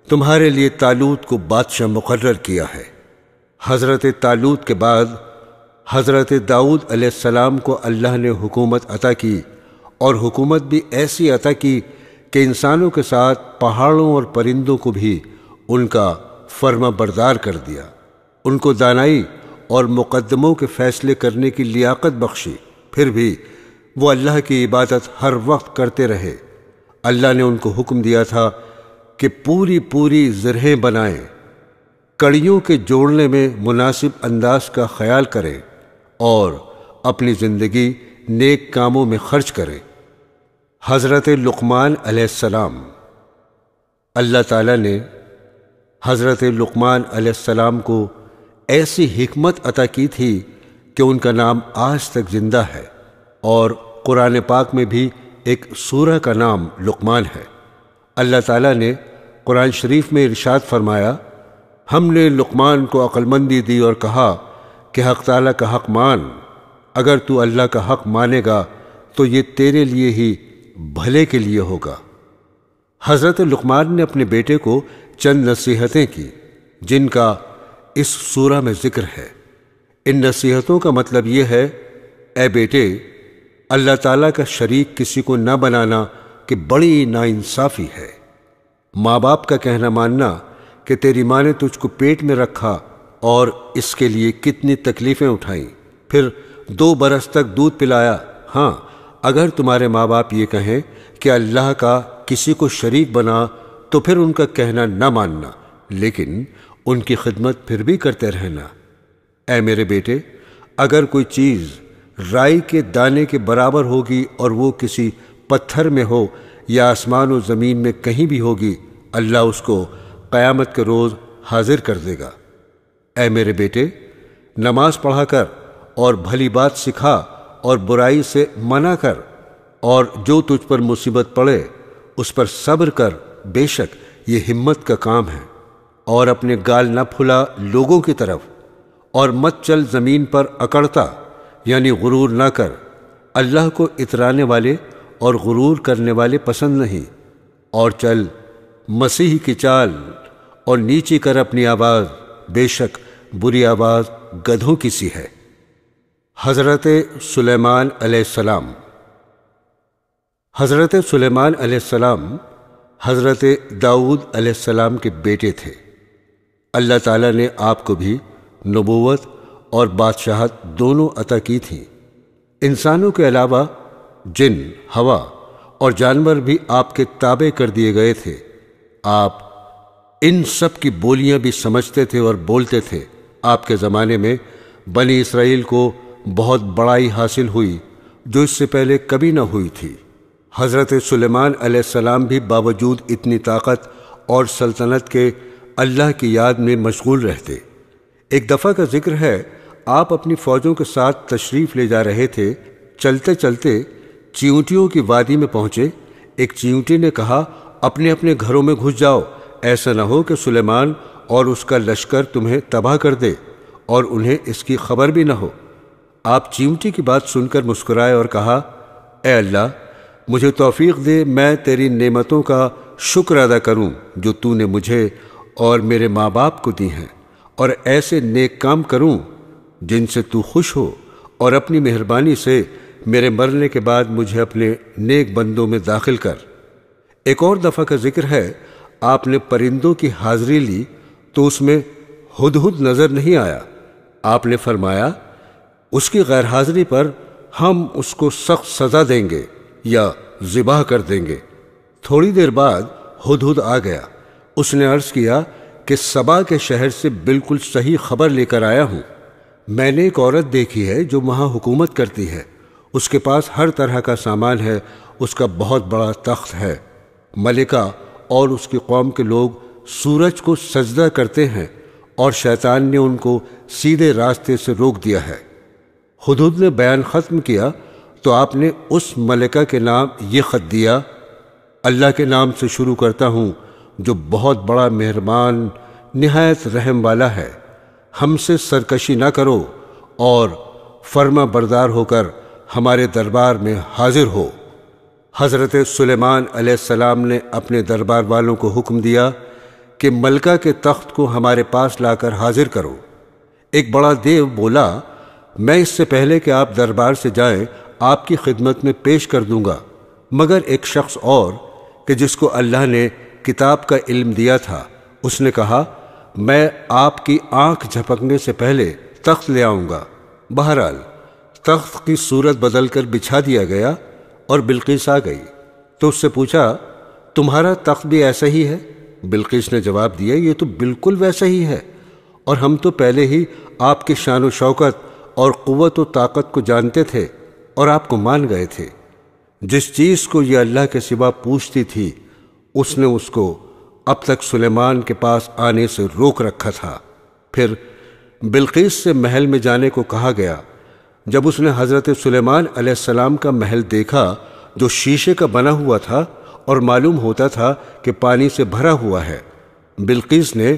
S1: تمہارے لیے طالوت کو بادشاہ مقرر کیا ہے۔ حضرت طالوت کے بعد حضرت داؤد علیہ السلام کو اللہ نے حکومت عطا کی، اور حکومت بھی ایسی عطا کی کہ انسانوں کے ساتھ پہاڑوں اور پرندوں کو بھی ان کا فرما بردار کر دیا۔ ان کو دانائی اور مقدموں کے فیصلے کرنے کی لیاقت بخشی، پھر بھی وہ اللہ کی عبادت ہر وقت کرتے رہے۔ اللہ نے ان کو حکم دیا تھا کہ پوری زرہیں بنائیں، کڑیوں کے جوڑنے میں مناسب انداز کا خیال کریں اور اپنی زندگی نیک کاموں میں خرچ کریں۔ حضرت لقمان علیہ السلام اللہ تعالیٰ نے حضرت لقمان علیہ السلام کو ایسی حکمت عطا کی تھی کہ ان کا نام آج تک زندہ ہے، اور قرآن پاک میں بھی ایک سورہ کا نام لقمان ہے۔ اللہ تعالیٰ نے قرآن شریف میں ارشاد فرمایا، ہم نے لقمان کو عقل مندی دی اور کہا کہ حق تعالیٰ کا حق مان، اگر تو اللہ کا حق مانے گا تو یہ تیرے لیے ہی بھلے کے لیے ہوگا۔ حضرت لقمان نے اپنے بیٹے کو چند نصیحتیں کی جن کا اس سورہ میں ذکر ہے۔ ان نصیحتوں کا مطلب یہ ہے، اے بیٹے، اللہ تعالیٰ کا شریک کسی کو نہ بنانا کہ بڑی ناانصافی ہے۔ ماں باپ کا کہنا ماننا کہ تیری ماں نے تجھ کو پیٹ میں رکھا اور اس کے لیے کتنی تکلیفیں اٹھائیں، پھر 2 برس تک دودھ پلایا۔ ہاں، اگر تمہارے ماں باپ یہ کہیں کہ اللہ کا کسی کو شریک بنا تو پھر ان کا کہنا نہ ماننا، لیکن ان کی خدمت پھر بھی کرتے رہنا۔ اے میرے بیٹے، اگر کوئی چیز رائی کے دانے کے برابر ہوگی اور وہ کسی پتھر میں ہو یا آسمان و زمین میں کہیں بھی ہوگی، اللہ اس کو قیامت کے روز حاضر کر دے گا۔ اے میرے بیٹے، نماز پڑھا کر اور بھلی بات سکھا اور برائی سے منع کر، اور جو تجھ پر مصیبت پڑے اس پر صبر کر، بے شک یہ ہمت کا کام ہے۔ اور اپنے گال نہ پھلا لوگوں کی طرف، اور مت چل زمین پر اکڑتا، یعنی غرور نہ کر۔ اللہ کو اترانے والے اور غرور کرنے والے پسند نہیں۔ اور چل مسیح کی چال اور نیچی کر اپنی آواز، بے شک بری آواز گدھوں کی سی ہے۔ حضرت سلیمان علیہ السلام۔ حضرت سلیمان علیہ السلام حضرت داؤد علیہ السلام کے بیٹے تھے۔ اللہ تعالیٰ نے آپ کو بھی نبوت اور بادشاہت دونوں عطا کی تھیں۔ انسانوں کے علاوہ جن، ہوا اور جانور بھی آپ کے تابع کر دیے گئے تھے۔ آپ ان سب کی بولیاں بھی سمجھتے تھے اور بولتے تھے۔ آپ کے زمانے میں بنی اسرائیل کو بہت بڑائی حاصل ہوئی جو اس سے پہلے کبھی نہ ہوئی تھی۔ حضرت سلیمان علیہ السلام بھی باوجود اتنی طاقت اور سلطنت کے اللہ کی یاد میں مشغول رہتے۔ ایک دفعہ کا ذکر ہے، آپ اپنی فوجوں کے ساتھ تشریف لے جا رہے تھے۔ چلتے چلتے چیونٹیوں کی وادی میں پہنچے۔ ایک چیونٹی نے کہا، اپنے اپنے گھروں میں گھس جاؤ، ایسا نہ ہو کہ سلیمان اور اس کا لشکر تمہیں تباہ کر دے اور انہیں اس کی خبر بھی نہ ہو۔ آپ چیونٹی کی بات سن کر مسکرائے اور کہا، اے اللہ، مجھے توفیق دے، میں تیری نعمتوں کا شکر ادا کروں جو تو نے مجھے اور میرے ماں باپ کو دی ہیں، اور ایسے نیک کام کروں جن سے تو خوش ہو، اور اپنی مہربانی سے میرے مرنے کے بعد مجھے اپنے نیک بندوں میں داخل کر۔ ایک اور دفعہ کا ذکر ہے، آپ نے پرندوں کی حاضری لی تو اس میں ہدہد نظر نہیں آیا۔ آپ نے فرمایا، اس کی غیر حاضری پر ہم اس کو سخت سزا دیں گے یا ذبح کر دیں گے۔ تھوڑی دیر بعد ہدہد آ گیا۔ اس نے عرض کیا کہ سبا کے شہر سے بالکل صحیح خبر لے کر آیا ہوں۔ میں نے ایک عورت دیکھی ہے جو وہاں حکومت کرتی ہے۔ اس کے پاس ہر طرح کا سامان ہے، اس کا بہت بڑا تخت ہے۔ ملکہ اور اس کی قوم کے لوگ سورج کو سجدہ کرتے ہیں، اور شیطان نے ان کو سیدھے راستے سے روک دیا ہے۔ ہدہد نے بیان ختم کیا تو آپ نے اس ملکہ کے نام یہ خط دیا، اللہ کے نام سے شروع کرتا ہوں جو بہت بڑا مہربان نہایت رحم والا ہے۔ ہم سے سرکشی نہ کرو اور فرما بردار ہو کر ہمارے دربار میں حاضر ہو۔ حضرت سلیمان علیہ السلام نے اپنے دربار والوں کو حکم دیا کہ ملکہ کے تخت کو ہمارے پاس لا کر حاضر کرو۔ ایک بڑا دیو بولا، میں اس سے پہلے کہ آپ دربار سے جائیں آپ کی خدمت میں پیش کر دوں گا، مگر ایک شخص اور کہ جس کو اللہ نے کتاب کا علم دیا تھا، اس نے کہا، میں آپ کی آنکھ جھپکنے سے پہلے تخت لے آؤں گا۔ بہرحال تخت کی صورت بدل کر بچھا دیا گیا اور بلقیس آ گئی تو اس سے پوچھا، تمہارا تخت بھی ایسا ہی ہے؟ بلقیس نے جواب دیا، یہ تو بالکل ویسا ہی ہے، اور ہم تو پہلے ہی آپ کی شان و شوکت اور قوت و طاقت کو جانتے تھے اور آپ کو مان گئے تھے۔ جس چیز کو یہ اللہ کے سوا پوچھتی تھی اس نے اس کو اب تک سلیمان کے پاس آنے سے روک رکھا تھا۔ پھر بلقیس سے محل میں جانے کو کہا گیا۔ جب اس نے حضرت سلیمان علیہ السلام کا محل دیکھا جو شیشے کا بنا ہوا تھا اور معلوم ہوتا تھا کہ پانی سے بھرا ہوا ہے، بلقیس نے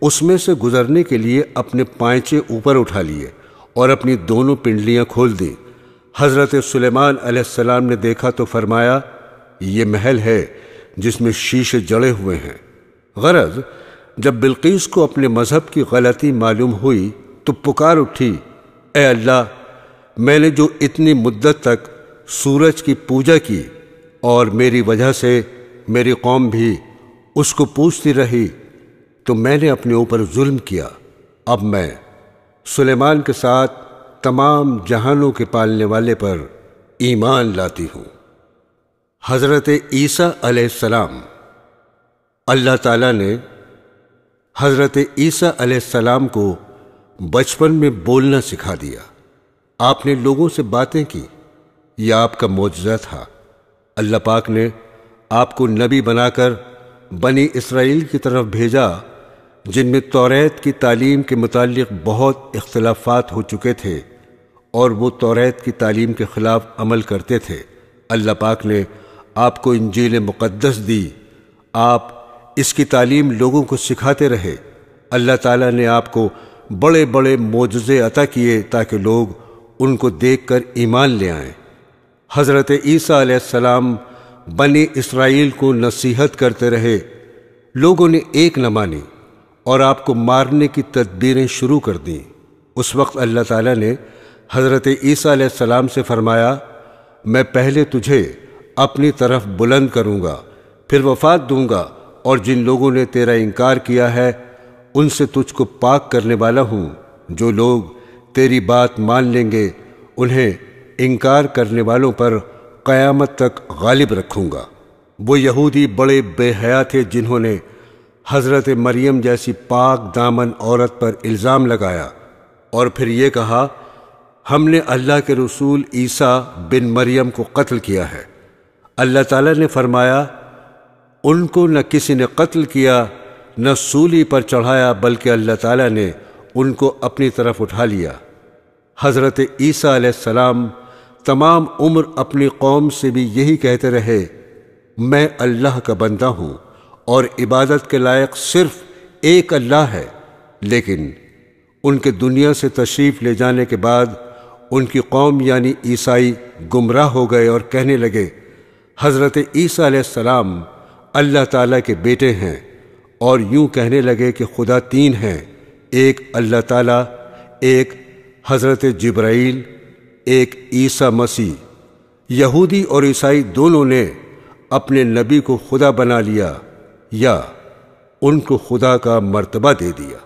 S1: اس میں سے گزرنے کے لیے اپنے پائچے اوپر اٹھا لیے اور اپنی دونوں پنڈلیاں کھول دیں۔ حضرت سلیمان علیہ السلام نے دیکھا تو فرمایا، یہ محل ہے جس میں شیشے جڑے ہوئے ہیں۔ غرض جب بلقیس کو اپنے مذہب کی غلطی معلوم ہوئی تو پکار اٹھی، اے اللہ، میں نے جو اتنی مدت تک سورج کی پوجا کی اور میری وجہ سے میری قوم بھی اس کو پوجتی رہی تو میں نے اپنے اوپر ظلم کیا۔ اب میں سلیمان کے ساتھ تمام جہانوں کے پالنے والے پر ایمان لاتی ہوں۔ حضرت عیسیٰ علیہ السلام۔ اللہ تعالیٰ نے حضرت عیسیٰ علیہ السلام کو بچپن میں بولنا سکھا دیا۔ آپ نے لوگوں سے باتیں کی، یہ آپ کا معجزہ تھا۔ اللہ پاک نے آپ کو نبی بنا کر بنی اسرائیل کی طرف بھیجا، جن میں توریت کی تعلیم کے متعلق بہت اختلافات ہو چکے تھے اور وہ توریت کی تعلیم کے خلاف عمل کرتے تھے۔ اللہ پاک نے آپ کو انجیل مقدس دی، آپ اس کی تعلیم لوگوں کو سکھاتے رہے۔ اللہ تعالیٰ نے آپ کو بڑے بڑے معجزے عطا کیے تاکہ لوگ ان کو دیکھ کر ایمان لے آئیں۔ حضرت عیسیٰ علیہ السلام بنی اسرائیل کو نصیحت کرتے رہے، لوگوں نے ایک نہ مانی اور آپ کو مارنے کی تدبیریں شروع کر دیں۔ اس وقت اللہ تعالیٰ نے حضرت عیسیٰ علیہ السلام سے فرمایا، میں پہلے تجھے اپنی طرف بلند کروں گا، پھر وفات دوں گا، اور جن لوگوں نے تیرا انکار کیا ہے ان سے تجھ کو پاک کرنے والا ہوں۔ جو لوگ تیری بات مان لیں گے انہیں انکار کرنے والوں پر قیامت تک غالب رکھوں گا۔ وہ یہودی بڑے بے حیا تھے جنہوں نے حضرت مریم جیسی پاک دامن عورت پر الزام لگایا اور پھر یہ کہا، ہم نے اللہ کے رسول عیسیٰ بن مریم کو قتل کیا ہے۔ اللہ تعالیٰ نے فرمایا، ان کو نہ کسی نے قتل کیا نہ سولی پر چڑھایا، بلکہ اللہ تعالیٰ نے ان کو اپنی طرف اٹھا لیا۔ حضرت عیسیٰ علیہ السلام تمام عمر اپنی قوم سے بھی یہی کہتے رہے، میں اللہ کا بندہ ہوں اور عبادت کے لائق صرف ایک اللہ ہے۔ لیکن ان کے دنیا سے تشریف لے جانے کے بعد ان کی قوم یعنی عیسائی گمراہ ہو گئے اور کہنے لگے، حضرت عیسیٰ علیہ السلام اللہ تعالیٰ کے بیٹے ہیں، اور یوں کہنے لگے کہ خدا تین ہیں، ایک اللہ تعالیٰ، ایک حضرت جبرائیل، ایک عیسیٰ مسیح۔ یہودی اور عیسائی دونوں نے اپنے نبی کو خدا بنا لیا یا ان کو خدا کا مرتبہ دے دیا۔